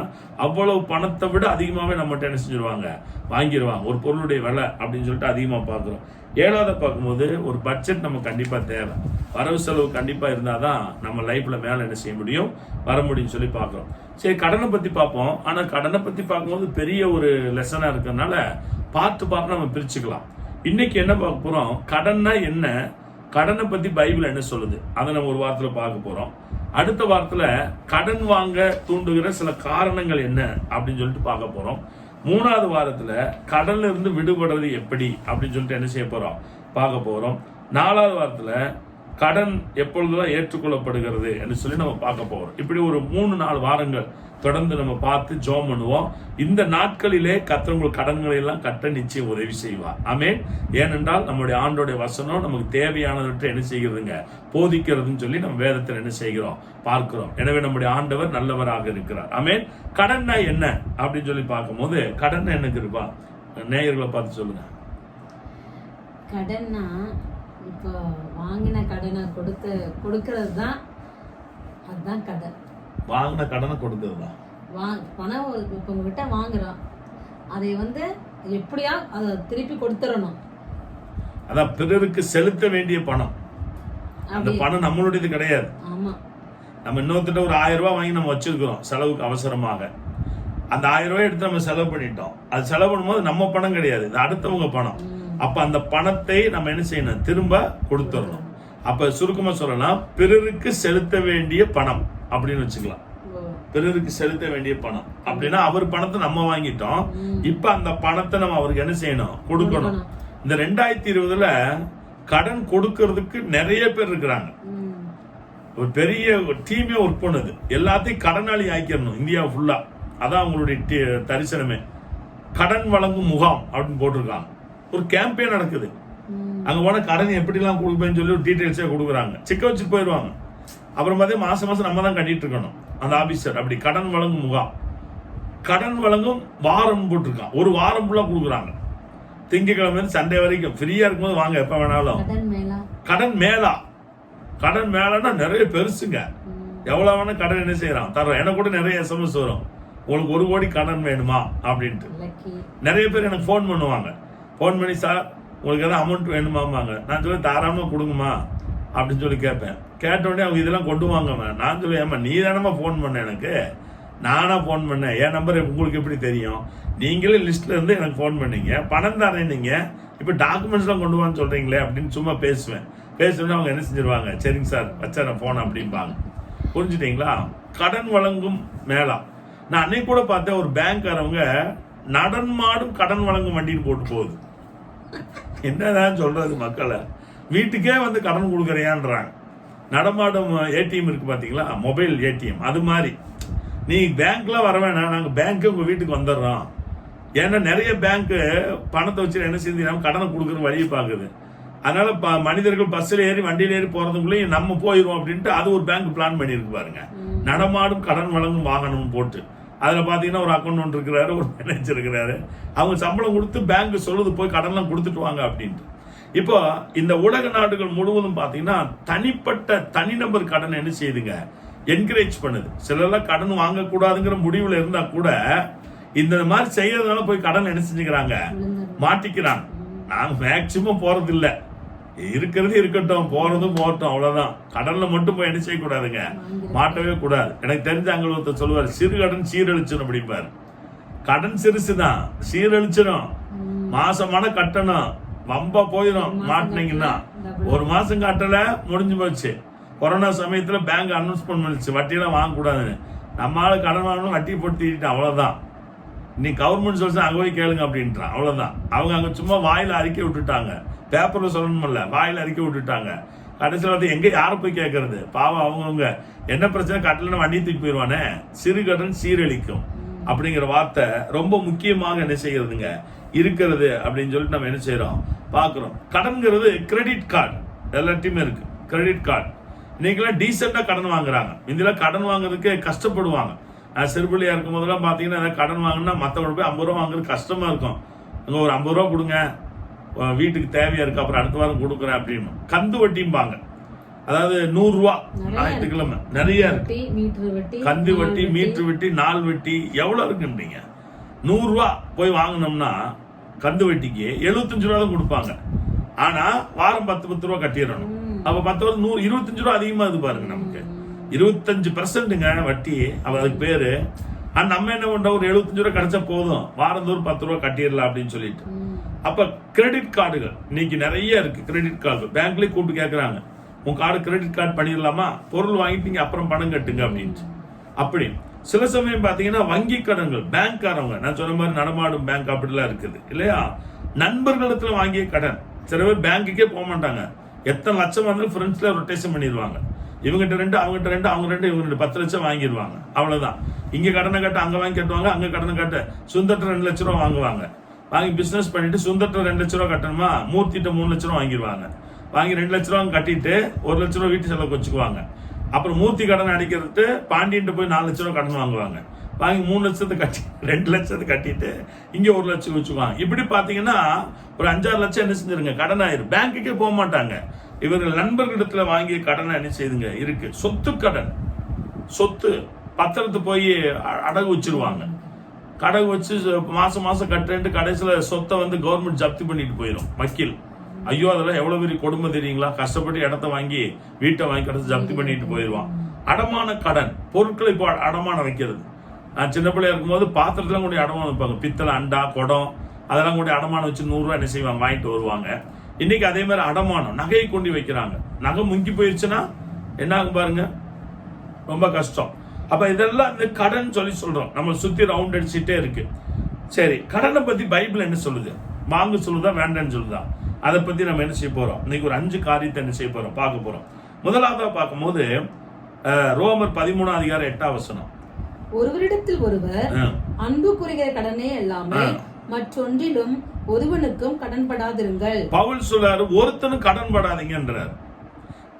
அவ்வளவு பணத்தை விட அதிகமாவே நம்மகிட்ட என்ன செஞ்சிருவாங்க, வாங்கிடுவாங்க. ஒரு பொருளுடைய விலை அப்படின்னு சொல்லிட்டு அதிகமா பாக்குறோம். 7வது பார்க்கும்போது ஒரு பட்ஜெட் நம்ம கண்டிப்பா தேவை. வரவு செலவு கண்டிப்பா இருந்தாதான் நம்ம லைஃப்ல மேல என்ன செய்ய முடியும், வர முடியும்னு சொல்லி பாக்குறோம். சரி, கடனை பத்தி பார்ப்போம். ஆனா கடனை பத்தி பார்க்கும்போது பெரிய ஒரு லெசனா இருக்கிறதுனால பார்த்து நம்ம பிரிச்சுக்கலாம். இன்னைக்கு என்ன பார்க்க போறோம், கடன்னா என்ன, கடனை பத்தி பைபிள் என்ன சொல்லுது, அதை நம்ம ஒரு வாரத்துல பார்க்க போறோம். அடுத்த வாரத்துல கடன் வாங்க தூண்டுகிற சில காரணங்கள் என்ன அப்படின்னு சொல்லிட்டு பார்க்க போறோம். 3வது வாரத்துல கடன்ல இருந்து விடுபடுறது எப்படி அப்படின்னு சொல்லிட்டு என்ன செய்ய போறோம், பார்க்க போறோம். 4வது வாரத்துல கடன் எப்பொழுதுதான் ஏற்றுக்கொள்ளப்படுகிறது என்று சொல்லி நம்ம பார்க்க போறோம். இப்படி ஒரு 3-4 வாரங்கள் தொடர்ந்து நம்ம பார்த்து ஜெபம் பண்ணுவோம். இந்த நாட்களிலே கர்த்தர் உங்கள் கடன்களை எல்லாம் கட்ட நிச்சயம் உதவி செய்வார். ஆமென். ஏனென்றால் நம்முடைய ஆண்டோடைய வசனம் நமக்கு தேவையானவற்றை என்ன செய்கிறதுங்க, போதிக்கிறதுன்னு சொல்லி நம்ம வேதத்தில் என்ன செய்கிறோம், பார்க்கிறோம். எனவே நம்முடைய ஆண்டவர் நல்லவராக இருக்கிறார். ஆமென். கடன்னா என்ன அப்படின்னு சொல்லி பார்க்கும்போது, கடன் என்ன இருப்பா, நேயர்களை பார்த்து சொல்லுங்க. கடன்னா இப்போ வாங்கின கடனை கொடுக்கறது தான், அதுதான் கடன். வாங்கின கடனை கொடுக்கறது தான். பணம் இப்போ உங்ககிட்ட வாங்குறோம், அதை எப்படியா அதை திருப்பி கொடுத்துடணும். அதான் பிறருக்கு செலுத்த வேண்டிய பணம். அந்த பணம் நம்மளுடையது கிடையாது. ஆமா. நம்ம இன்னொருத்திட்ட ஒரு 1000 ரூபாய் வாங்கி நம்ம வச்சிருக்கிறோம் செலவுக்கு அவசரமாக. அந்த 1000 ரூபாய் எடுத்து நம்ம செலவு பண்ணிட்டோம். அது செலவு பண்ணும்போது நம்ம பணம் கிடையாது, இது அடுத்தவங்க பணம். அப்ப அந்த பணத்தை நம்ம என்ன செய்யணும், திரும்ப கொடுத்துடணும். அப்ப சுருக்கமா சொல்லலாம், பிறருக்கு செலுத்த வேண்டிய பணம் அப்படின்னு வச்சுக்கலாம். பிறருக்கு செலுத்த வேண்டிய பணம் அப்படின்னா அவர் பணத்தை நம்ம வாங்கிட்டோம், இப்ப அந்த பணத்தை நம்ம அவருக்கு என்ன செய்யணும், கொடுக்கணும். இந்த 2020 கடன் கொடுக்கறதுக்கு நிறைய பேர் இருக்கிறாங்க. ஒரு பெரிய டீமே ஒர்க் பண்ணுது, எல்லாத்தையும் கடனாளி ஆக்கிடணும் இந்தியா ஃபுல்லா. அதான் அவங்களுடைய தரிசனமே. கடன் வழங்கும் முகாம் அப்படின்னு போட்டிருக்காங்க. ஒரு கேம்பெயின் நடக்குது. அங்க போன கடன் எப்படிலாம் கொடுப்பேன்னு சொல்லி ஒரு டீடைல்ஸே கொடுக்குறாங்க. செக்க வச்சுட்டு போயிடுவாங்க. அப்புறம் பார்த்தா மாசம் மாசம் நம்ம தான் கட்டிட்டு இருக்கணும் அந்த ஆபீசர். அப்படி கடன் வழங்கும் முகாம், கடன் வழங்கும் வாரம் போட்டிருக்கான். ஒரு வாரம் ஃபுல்லா கொடுக்குறாங்க. திங்கக்கிழமை சண்டே வரைக்கும் ஃப்ரீயா இருக்கும்போது வாங்க, எப்ப வேணாலும். கடன் மேலா, கடன் மேலன்னா நிறைய பெருசுங்க. எவ்வளவு வேணா கடன் என்ன செய்யறான் தர்றோம். எனக்கு கூட நிறைய SMS வரும், உங்களுக்கு 1 கோடி கடன் வேணுமா அப்படின்ட்டு. நிறைய பேர் எனக்கு ஃபோன் பண்ணுவாங்க. ஃபோன் பண்ணி, சார் உங்களுக்கு எதாவது அமௌண்ட் வேணுமாம்பாங்க. நான் சொல்லி தாராளமாக கொடுங்கம்மா அப்படின்னு சொல்லி கேட்பேன். கேட்டோடனே அவங்க இதெல்லாம் கொண்டு வாங்க. நான் சொல்லுவேன், ஏம்மா நீ தானம்மா ஃபோன் பண்ண, எனக்கு நானா ஃபோன் பண்ணேன், என் நம்பர் உங்களுக்கு எப்படி தெரியும், நீங்களே லிஸ்ட்ல இருந்து எனக்கு ஃபோன் பண்ணீங்க, பணம் தானே நீங்க, இப்போ டாக்குமெண்ட்ஸ்லாம் கொண்டு வான்னு சொல்றீங்களே அப்படின்னு சும்மா பேசுவேன். பேசுவேன்னா அவங்க என்ன செஞ்சிருவாங்க, சரிங்க சார் வச்சா நான் ஃபோன் அப்படிம்பாங்க. புரிஞ்சுட்டீங்களா? கடன் வழங்கும் மேலா. நான் அன்னைக்கு கூட பார்த்தேன், ஒரு பேங்க்காரவங்க நடன்மாடும் கடன் வழங்கும் வண்டின்னு போட்டு போகுது. என்னதான் சொல்றது, மக்களை வீட்டுக்கே கடன் கொடுக்குறியான்றாங்க. நடமாடும் ஏடிஎம் இருக்கு பாத்தீங்களா, மொபைல் ஏடிஎம், அது மாதிரி. நீ பேங்க்ல வர வேணாம், நாங்க பேங்க்கு உங்க வீட்டுக்கு வந்துடுறோம். ஏன்னா நிறைய பேங்க் பணத்தை வச்சு என்ன செஞ்சு கடனை கொடுக்குற வழியை பாக்குது. அதனால மனிதர்கள் பஸ்ல ஏறி வண்டியில ஏறி போறதுக்குள்ளேயும் நம்ம போயிடுவோம் அப்படின்ட்டு அது ஒரு பேங்க் பிளான் பண்ணிருக்கு பாருங்க. நடமாடும் கடன் வழங்கும் வாகனம் போட்டு அதுல பாத்தீங்கன்னா ஒரு அக்கௌண்ட் இருக்கிறாரு, ஒரு மேனேஜர் இருக்கிறாரு. அவங்க சம்பளம் கொடுத்து பேங்க் சொல்லுது போய் கடன்லாம் கொடுத்துட்டு வாங்க அப்படின்ட்டு. இப்போ இந்த உலக நாடுகள் முழுவதும் பாத்தீங்கன்னா தனிப்பட்ட தனிநபர் கடன் என்ன செய்யுதுங்க, என்கரேஜ் பண்ணுது. சிலர்லாம் கடன் வாங்கக்கூடாதுங்கிற முடிவுல இருந்தா கூட இந்த மாதிரி செய்யறதுனால போய் கடன் என்ன செஞ்சுக்கிறாங்க, மாட்டிக்கிறாங்க. நாங்க மேக்சிமம் போறது இல்ல, இருக்கிறது இருக்கட்டும், போறதும் போகட்டும், அவ்வளவுதான். கடன்ல மட்டும் போய் என்ன செய்யக்கூடாதுங்க, மாட்டவே கூடாது. எனக்கு தெரிஞ்ச அங்க ஒருத்தர் சொல்லுவார், சிறு கடன் சீரழிச்சிடும் அப்படிப்பாரு. கடன் சிறுசுதான், சீரழிச்சிடும். மாசமான கட்டணும், வம்பா போயிடும். மாட்டினீங்கன்னா 1 மாசம் கட்டல, முடிஞ்சு போச்சு. கொரோனா சமயத்துல பேங்க் அனௌன்ஸ்மெண்ட் பண்ணிச்சு வட்டியெல்லாம் வாங்க கூடாதுன்னு. நம்மளால கடன் வாங்கணும், வட்டி போட்டு தீட்டான், அவ்வளவுதான். நீ கவர்மெண்ட் சொல்ல அங்க போய் கேளுங்க அப்படின்றான், அவ்வளவுதான். அவங்க அங்க சும்மா வாயில அறிக்கை விட்டுட்டாங்க, பேப்பர்ல சொல்லணும்ல, வாயில அறிக்கை விட்டுட்டாங்க. கடைசியில் எங்க யாரை போய் கேட்கறது, பாவம் அவங்கவுங்க என்ன பிரச்சனை, கட்டலன்னு வண்டி தூக்கி போயிடுவானே. சிறு கடன் சீரழிக்கும் அப்படிங்கிற வார்த்தை ரொம்ப முக்கியமாக என்ன செய்யறதுங்க இருக்கிறது அப்படின்னு சொல்லிட்டு நம்ம என்ன செய்யறோம் பாக்குறோம். கடன்கிறது கிரெடிட் கார்டு எல்லாத்தையுமே இருக்கு. கிரெடிட் கார்டு இன்னைக்கெல்லாம் டீசெண்டா கடன் வாங்குறாங்க. இதெல்லாம் கடன் வாங்குறதுக்கு கஷ்டப்படுவாங்க. சிறுபிள்ளையா இருக்கும் போதெல்லாம் பாத்தீங்கன்னா கடன் வாங்கினா மற்றவங்க போய் 50 ரூபா வாங்குறது கஷ்டமா இருக்கும். அங்க ஒரு 50 ரூபா கொடுங்க, வீட்டுக்கு தேவையா இருக்கு, அப்புறம் அடுத்த வாரம் கொடுக்குறேன் அப்படின்னு. கந்து வட்டிம்பாங்க, அதாவது 100 ரூபா ஞாயிற்றுக்கிழமை நிறைய இருக்கு. கந்து வட்டி, மீட்டர் வட்டி, நாள் வட்டி எவ்வளவு இருக்குன்றீங்க. 100 ரூபா போய் வாங்கினோம்னா கந்து வட்டிக்கு 75 ரூபா தான் கொடுப்பாங்க. ஆனா வாரம் 10 ரூபா கட்டிடணும். அப்ப 10 ரூபா 25 ரூபா அதிகமா இது பாருங்க, நமக்கு 25% வட்டி. அதுக்கு பேரு. நம்ம என்ன பண்றோம், ஒரு 75 ரூபா கிடைச்சா போதும், வாரந்தோறும் 10 ரூபா கட்டிடலாம் அப்படின்னு சொல்லிட்டு. அப்ப கிரெடிட் கார்டுகள் இன்னைக்கு நிறைய இருக்கு. கிரெடிட் கார்டு பேங்க்லயே கூப்பிட்டு கேட்கறாங்க, உங்க கார்டு கிரெடிட் கார்டு பண்ணிடலாமா, பொருள் வாங்கிட்டீங்க அப்புறம் பணம் கட்டுங்க அப்படின்ட்டு. அப்படி சில சமயம் பாத்தீங்கன்னா வங்கி கடன்கள், பேங்க்காரவங்க நான் சொன்ன மாதிரி நடமாடும் பேங்க் அப்படிலாம் இருக்குது இல்லையா. நண்பர்களிடத்துல வாங்கிய கடன், சில பேர் பேங்குக்கே போக மாட்டாங்க, எத்தனை லட்சம் வந்தாலும் ஃப்ரெண்ட்ஸ்ல ரொட்டேஷன் பண்ணிடுவாங்க. இவங்ககிட்ட 2, அவங்ககிட்ட 2, அவங்க 2, இவங்க 2, 10 லட்சம் வாங்கிடுவாங்க. அவ்வளவுதான். இங்க கடனை கட்ட அங்க வாங்கி கட்டுவாங்க, அங்க கடனை கட்ட சுந்தர்ட்ட 2 லட்ச ரூபா வாங்குவாங்க. வாங்கி பிசினஸ் பண்ணிட்டு சுந்தர்ட்ட 2 லட்ச ரூபா கட்டணுமா, மூர்த்திட்ட 3 லட்ச ரூபா வாங்கிடுவாங்க. வாங்கி 2 லட்ச ரூபா கட்டிட்டு 1 லட்ச ரூபா வீட்டு செலவுக்கு வச்சுக்குவாங்க. அப்புறம் மூர்த்தி கடன் அடிக்கிறது பாண்டியன்ட்டு போய் 4 லட்ச ரூபா கடன் வாங்குவாங்க. வாங்கி 3 லட்சத்தை கட்டி 2 லட்சத்தை கட்டிட்டு இங்க 1 லட்சம் வச்சுக்குவாங்க. இப்படி பாத்தீங்கன்னா ஒரு 5-6 லட்சம் என்ன செஞ்சிருங்க, கடன் ஆயிரும். பேங்குக்கே போக மாட்டாங்க. இவர்கள் நண்பர்களிடத்துல வாங்கிய கடனை என்ன செய்யுதுங்க இருக்கு. சொத்து கடன், சொத்து பத்திரத்து போய் அடகு வச்சிருவாங்க. கடகு வச்சு மாசம் மாசம் கட்டுறேன்ட்டு கடைசியில சொத்தை வந்து கவர்மெண்ட் ஜப்தி பண்ணிட்டு போயிடும் வக்கீல். ஐயோ அதெல்லாம் எவ்வளவு பெரிய கொடுமை தெரியுங்களா. கஷ்டப்பட்டு இடத்த வாங்கி வீட்டை வாங்கி கடைசி ஜப்தி பண்ணிட்டு போயிடுவான். அடமான கடன், பொருட்களை இப்போ அடமானம் வைக்கிறது. நான் சின்ன பிள்ளையா இருக்கும்போது பாத்திரத்துல கூட அடமானம் வைப்பாங்க. பித்தளை அண்டா குடம் அதெல்லாம் கூட அடமானம் வச்சு 100 ரூபாய் என்ன செய்வாங்க வாங்கிட்டு வருவாங்க. இன்னைக்கு அதே மாதிரி அடமானம் நகையை கொண்டு வைக்கிறாங்க. நகை முங்கி போயிருச்சுன்னா என்ன ஆகும் பாருங்க, ரொம்ப கஷ்டம். அப்ப இதெல்லாம் இந்த கடன் சொல்லி சொல்றோம். நம்ம சுத்தி ரவுண்ட் அடிச்சுட்டே இருக்கு. சரி, கடனை பத்தி பைபிள் என்ன சொல்லுது? வாங்க சொல்லுதா வேண்டான்னு சொல்லுதா? அதை பத்தி நம்ம என்ன செய்ய போறோம்? இன்னைக்கு ஒரு 5 காரியத்தை என்ன செய்ய போறோம், பார்க்க போறோம். முதலாவதா பார்க்கும்போது ரோமர் 13:8 ஒருவரிடத்தில் ஒருவர் அன்பு கூறுகிற கடனே எல்லாமே மற்றொன்றிலும் ஒருவனுக்கும் கடன்படாதிருங்கள். பவுல் சொல்றாரு ஒருத்தனும் கடன்படாதீங்கன்றார்.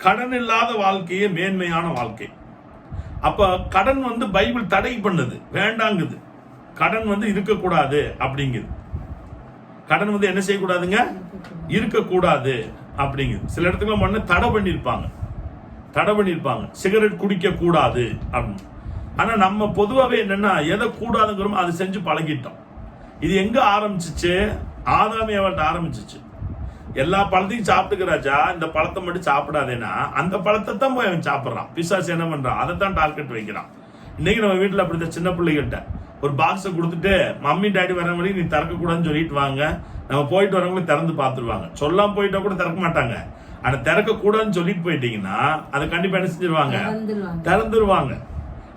கடன் இல்லாத வாழ்க்கையே மேன்மையான வாழ்க்கை. அப்ப கடன் வந்து பைபிள் தடை பண்ணுது, வேண்டாங்குது. கடன் வந்து இருக்கக்கூடாது அப்படிங்குது. கடன் வந்து என்ன செய்யக்கூடாதுங்க, இருக்கக்கூடாது அப்படிங்குது. சில இடத்துல மண்ணு தடை பண்ணிருப்பாங்க, சிகரெட் குடிக்க கூடாது அப்படின்னு. ஆனா நம்ம பொதுவாகவே என்னன்னா எதை கூடாதுங்கிறோமோ அதை செஞ்சு பழகிட்டோம். இது எங்க ஆரம்பிச்சிச்சு? ஆதாமியாவட்ட ஆரம்பிச்சிச்சு. எல்லா பழத்தையும் சாப்பிட்டுக்க ராஜா, இந்த பழத்தை மட்டும் சாப்பிடாதேன்னா அந்த பழத்தை தான் போய் அவன் சாப்பிட்றான். பிசாசு என்ன பண்றான், அதை தான் டார்கெட் வைக்கிறான். இன்னைக்கு நம்ம வீட்டுல அப்படித்தான் சின்ன பிள்ளைகிட்ட ஒரு பாக்ஸை கொடுத்துட்டு மம்மி டாடி வர மாதிரி நீ திறக்க கூடாதுன்னு சொல்லிட்டு வாங்க. நம்ம போயிட்டு வரவங்களும் திறந்து பார்த்துருவாங்க. சொல்லாம போயிட்டா கூட திறக்க மாட்டாங்க. ஆனா திறக்க கூடாதுன்னு சொல்லிட்டு போயிட்டீங்கன்னா அதை கண்டிப்பா என்ன செஞ்சிருவாங்க, திறந்துருவாங்க.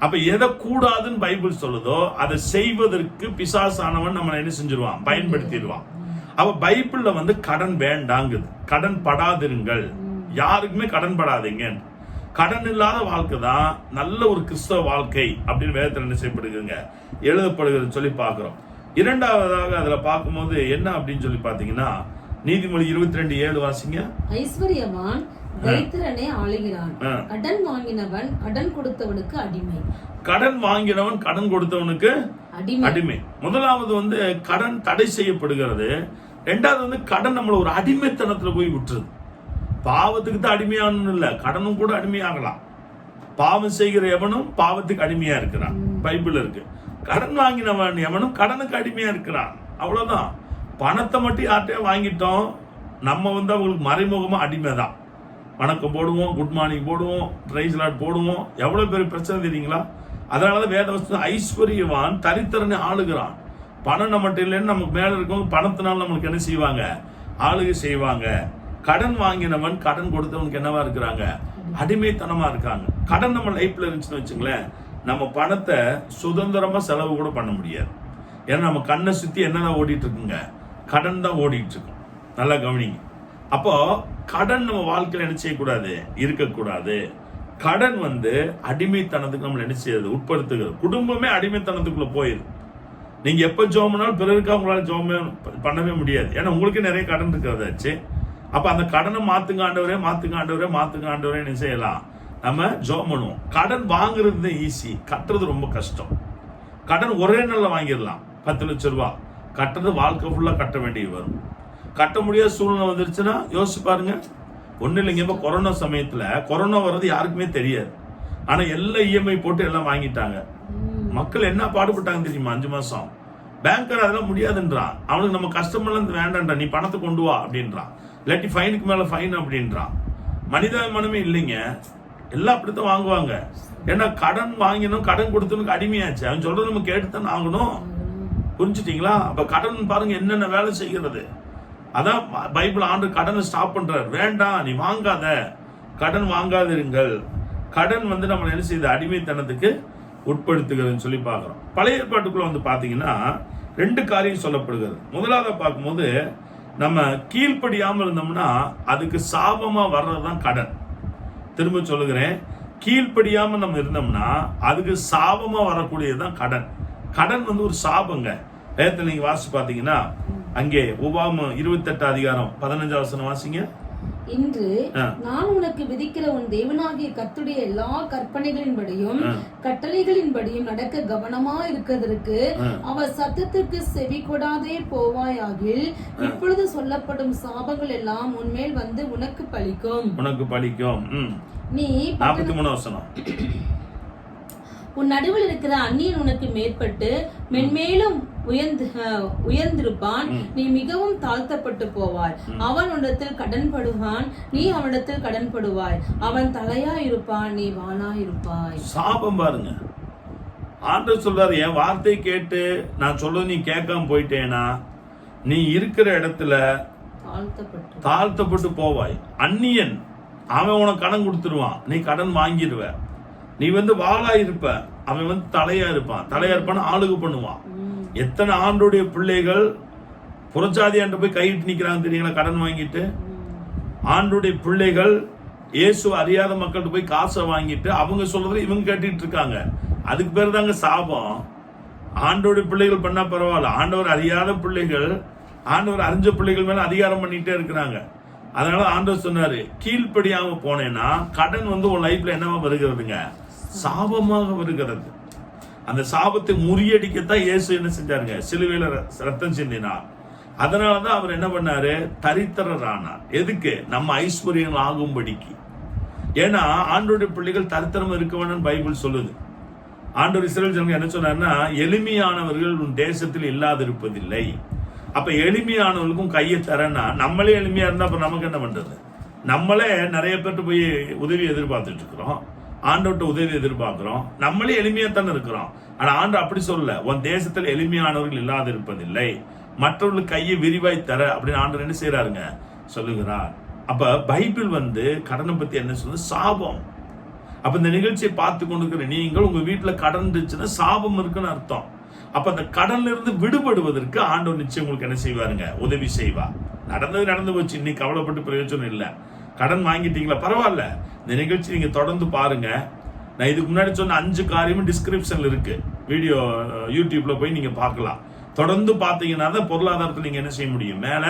அப்ப எதை கூடாதுன்னு பைபிள் சொல்லுதோ அதை செய்வதற்கு பிசாசானவன் நம்ம என்ன செஞ்சிருவான், பயன்படுத்திடுவான். அப்ப பைபிள்ல வந்து கடன் வேண்டாங்குது. கடன் படாதிருங்கள், யாருக்குமே கடன் படாதீங்க. கடன் இல்லாத வாழ்க்கை தான் நல்ல ஒரு கிறிஸ்தவ வாழ்க்கை அப்படின்னு வேதத்தில் என்ன செய்யப்படுதுங்க, எழுதப்படுகிறது சொல்லி பார்க்கிறோம். இரண்டாவதாக அதுல பார்க்கும்போது என்ன அப்படின்னு சொல்லி பாத்தீங்கன்னா நீதிமொழி 22:7 வாசிங்க. ஐஸ்வர்யவான் தைத்திரனே ஆளுகிறான், கடன் வாங்கினவன் கடன் கொடுத்தவனுக்கு அடிமை. கடன் வாங்கினவன் கடன் கொடுத்தவனுக்கு அடிமை. முதலாவது வந்து கடன் தடை செய்யப்படுகிறது. ரெண்டாவது வந்து கடன் நம்மள ஒரு அடிமைத்தனத்துல போய் விட்டுருது. பாவத்துக்கு தான் அடிமையானு இல்ல, கடனும் கூட அடிமையாகலாம். பாவம் செய்கிற எவனும் பாவத்துக்கு அடிமையா இருக்கிறான், பைபிள் இருக்கு. கடன் வாங்கினவன் எவனும் கடனுக்கு அடிமையா இருக்கிறான். அவ்வளவுதான். பணத்தை மட்டும் யார்கிட்டயே வாங்கிட்டோம், நம்ம வந்து அவங்களுக்கு மறைமுகமா அடிமை தான். வணக்கம் போடுவோம், குட் மார்னிங் போடுவோம், பிரைஸ் லார்ட் போடுவோம். எவ்வளவு பெரிய பிரச்சனை தெரியுங்களா? அதனாலதான் வேதவசனம் ஐஸ்வர்யவான் தரித்திரனை ஆளுகிறான். பணம் நம்மகிட்ட இல்லைன்னு நமக்கு மேல இருக்கவங்க பணத்தினால நம்மளுக்கு என்ன செய்வாங்க, ஆளுகை செய்வாங்க. கடன் வாங்கினவன் கடன் கொடுத்தவனுக்கு என்னவா இருக்கிறாங்க, அடிமைத்தனமா இருக்காங்க. கடன் நம்ம லைஃப்ல இருந்துச்சுன்னு வச்சுங்களேன், நம்ம பணத்தை சுதந்திரமா செலவு கூட பண்ண முடியாது. ஏன்னா நம்ம கண்ணை சுத்தி என்னதான் ஓடிட்டு இருக்குங்க, கடன் தான் ஓடிட்டு இருக்கும். நல்லா கவனிங்க. அப்போ கடன் நம்ம வாழ்க்கையில என்ன செய்யக்கூடாது, இருக்கக்கூடாது. கடன் வந்து அடிமைத்தனத்துக்கு நம்மள என்ன செய்யுது, உட்படுத்துகிறது. குடும்பமே அடிமைத்தனத்துக்குள்ள போயிடுது. நீங்க எப்ப ஜோம் பண்ணாலும் பிறருக்கா உங்களால ஜோம் பண்ணவே முடியாது. ஏன்னா உங்களுக்கு நிறைய கடன் இருக்கிறதாச்சு. அப்ப அந்த கடனை மாத்துங்க ஆண்டவரே என்ன செய்யலாம், நம்ம ஜோம் பண்ணுவோம். கடன் வாங்குறது ஈஸி, கட்டுறது ரொம்ப கஷ்டம். கடன் ஒரே நாள்ல வாங்கிடலாம், 10 லட்சம் ரூபாய். கட்டுறது வாழ்க்கை ஃபுல்லா கட்ட வேண்டிய வரும். கட்ட முடியாத சூழ்நிலை வந்துருச்சுன்னா யோசிச்சு பாருங்க. ஒண்ணு இல்லைங்க, இப்ப கொரோனா சமயத்துல கொரோனா வர்றது யாருக்குமே தெரியாது. ஆனா எல்லாம் இஎம்ஐ போட்டு எல்லாம் வாங்கிட்டாங்க. மக்கள் என்ன பாடுபட்டாங்க தெரியுமா? 5 மாசம். பேங்கர் அதெல்லாம் முடியாதுன்றான். அவனுக்கு நம்ம கஷ்டமெல்லாம் வேண்டாம்டா, நீ பணத்தை கொண்டு வா அப்படின்றான். இல்லாட்டி ஃபைனுக்கு மேல ஃபைன் அப்படின்றான். மனிதாபிமானமே இல்லைங்க. எல்லாம் அப்படித்தான் வாங்குவாங்க. ஏன்னா கடன் வாங்கினோம், கடன் கொடுத்தவனுக்கு அடிமையாச்சு. அவன் சொல்றது நம்ம கேட்டுத்தான் ஆகணும். புரிஞ்சுட்டீங்களா? அப்ப கடன் பாருங்க என்னென்ன வேலை செய்கிறது. அதான் பைபிள் ஆண்டு கடனை ஸ்டாப் பண்றாரு. வேண்டாம், நீ வாங்காத, கடன் வாங்காதிருங்கள். கடன் வந்து நம்ம என்ன செய்யுது, அடிமைத்தனத்துக்கு உட்படுத்துகிறதுன்னு சொல்லி பார்க்கிறோம். பழைய ஏற்பாட்டுக்குள்ள வந்து பாத்தீங்கன்னா 2 காரியம் சொல்லப்படுகிறது. முதலாவது பார்க்கும்போது நம்ம கீழ்ப்படியாம இருந்தோம்னா அதுக்கு சாபமா வர்றதுதான் கடன். திரும்ப சொல்லுகிறேன், கீழ்ப்படியாம நம்ம இருந்தோம்னா அதுக்கு சாபமா வரக்கூடியதுதான் கடன். கடன் வந்து ஒரு சாபங்க. வேதத்துல நீங்க வாசிச்சு பாத்தீங்கன்னா அங்கே உபாகமம் 28:15 வாசிங்க. இன்று நான் உனக்கு விதிக்கிற உன் தேவனாகிய கர்த்தருடைய எல்லா கற்பனைகளின்படியும் கட்டளைகளின்படியும் நடக்க கவனமா இருக்கிறதற்கு அவர் சத்தத்திற்கு செவி கொடாதே போவாயாகில் இப்பொழுது சொல்லப்படும் சாபங்கள் எல்லாம் உன்மேல் வந்து உனக்கு பலிக்கும். நீ 43 வசனம். உன் நடுவில் இருக்கிற அந்நியன் உனக்கு மேற்பட்டு மென்மேலும் உயர்ந்திருப்பான், நீ மிகவும் தாழ்த்தப்பட்டு போவாய். அவன் உன்னிடத்தில் கடன் படுவான், நீ அவனிடத்தில் கடன் படுவாய். அவன் தலையா இருப்பான், நீ வாளா இருப்பாய். சாபம் பாருங்க. ஆண்டவர் சொல்றாரு, என் வார்த்தை கேட்டு நான் சொல்ல நீ கேட்காம போயிட்டேனா நீ இருக்கிற இடத்துல தாழ்த்தப்பட்டு போவாய். அந்நியன் அவன் உனக்கு கடன் கொடுத்துருவான், நீ கடன் வாங்கிடுவ. நீ வந்து வாளா இருப்ப, அவன் வந்து தலையா இருப்பான் ஆளுகு பண்ணுவான். எத்தனை ஆண்டுடைய பிள்ளைகள் புறச்சாதியாண்ட போய் கையிட்டு நிக்கிறாங்க தெரியுங்களா? கடன் வாங்கிட்டு. ஆண்டுடைய பிள்ளைகள் இயேசு அறியாத மக்கள்கிட்ட போய் காசை வாங்கிட்டு அவங்க சொல்றதை இவங்க கேட்டுட்டு இருக்காங்க. அதுக்கு பேர் தாங்க சாபம். ஆண்டோடைய பிள்ளைகள் பண்ணா பரவாயில்ல, ஆண்டவர் அறியாத பிள்ளைகள் ஆண்டவர் அறிஞ்ச பிள்ளைகள் மேல அதிகாரம் பண்ணிட்டே இருக்கிறாங்க. அதனால ஆண்டவர் சொன்னாரு, கீழ்ப்படியாம போனேன்னா கடன் வந்து உன் லைஃப்ல என்னவா வருகிறதுங்க? சாபமாக வருகிறது. அந்த சாபத்தை முறியடிக்கத்தான் இயேசு என்ன செஞ்சாருங்க? சிலுவையில ரத்தம் சிந்தினார். அதனாலதான் அவர் என்ன பண்ணாரு? தரித்திரர் ஆனார். எதுக்கு? நம்ம ஐஸ்வர்யங்கள் ஆகும்படிக்கு. ஏன்னா ஆண்டோடைய பிள்ளைகள் தரித்திரம் இருக்க வேணும்னு பைபிள் சொல்லுது. ஆண்டவர் இஸ்ரவேல் ஜனங்க என்ன சொன்னாருன்னா, எளிமையானவர்கள் உன் தேசத்தில் இல்லாதிருப்பதில்லை. அப்ப எளிமையானவர்களுக்கும் கையை தரேன்னா நம்மளே எளிமையா இருந்தா அப்ப நமக்கு என்ன பண்றது? நம்மளே நிறைய பேர்ட்டு போய் உதவி எதிர்பார்த்துட்டு இருக்கிறோம், ஆண்டவர்கிட்ட உதவி எதிர்பார்க்கிறோம். நம்மளே எளிமையா தானே இருக்கிறோம். ஆனா ஆண்டு அப்படி சொல்லல, உன் தேசத்தில் எளிமையானவர்கள் இல்லாத இருப்பதில்லை, மற்றவர்களுக்கு கையை விரிவாய் தர அப்படின்னு ஆண்டவர் என்ன செய்யறாருங்க? சொல்லுகிறார். அப்ப பைபிள் வந்து கடனை பத்தி என்ன சொல்லுது? சாபம். அப்ப இந்த நிகழ்ச்சியை பார்த்து கொண்டிருக்கிற நீங்கள் உங்க வீட்டுல கடன் இருந்துச்சுன்னா சாபம் இருக்குன்னு அர்த்தம். அப்ப அந்த கடன்ல இருந்து விடுபடுவதற்கு ஆண்டவர் நிச்சயம் உங்களுக்கு என்ன செய்வாருங்க? உதவி செய்வார். நடந்து போச்சு, இன்னைக்கு கவலைப்பட்டு பிரயோஜனம் இல்லை. கடன் வாங்கிட்டீங்களா? பரவாயில்ல, இந்த நிகழ்ச்சி நீங்க தொடர்ந்து பாருங்க. நான் இதுக்கு முன்னாடி சொன்ன 5 காரியமும் டிஸ்கிரிப்ஷன்ல இருக்கு, வீடியோ யூடியூப்ல போய் நீங்க பார்க்கலாம். தொடர்ந்து பார்த்தீங்கன்னா தான் பொருளாதாரத்தில் நீங்க என்ன செய்ய முடியும்? மேல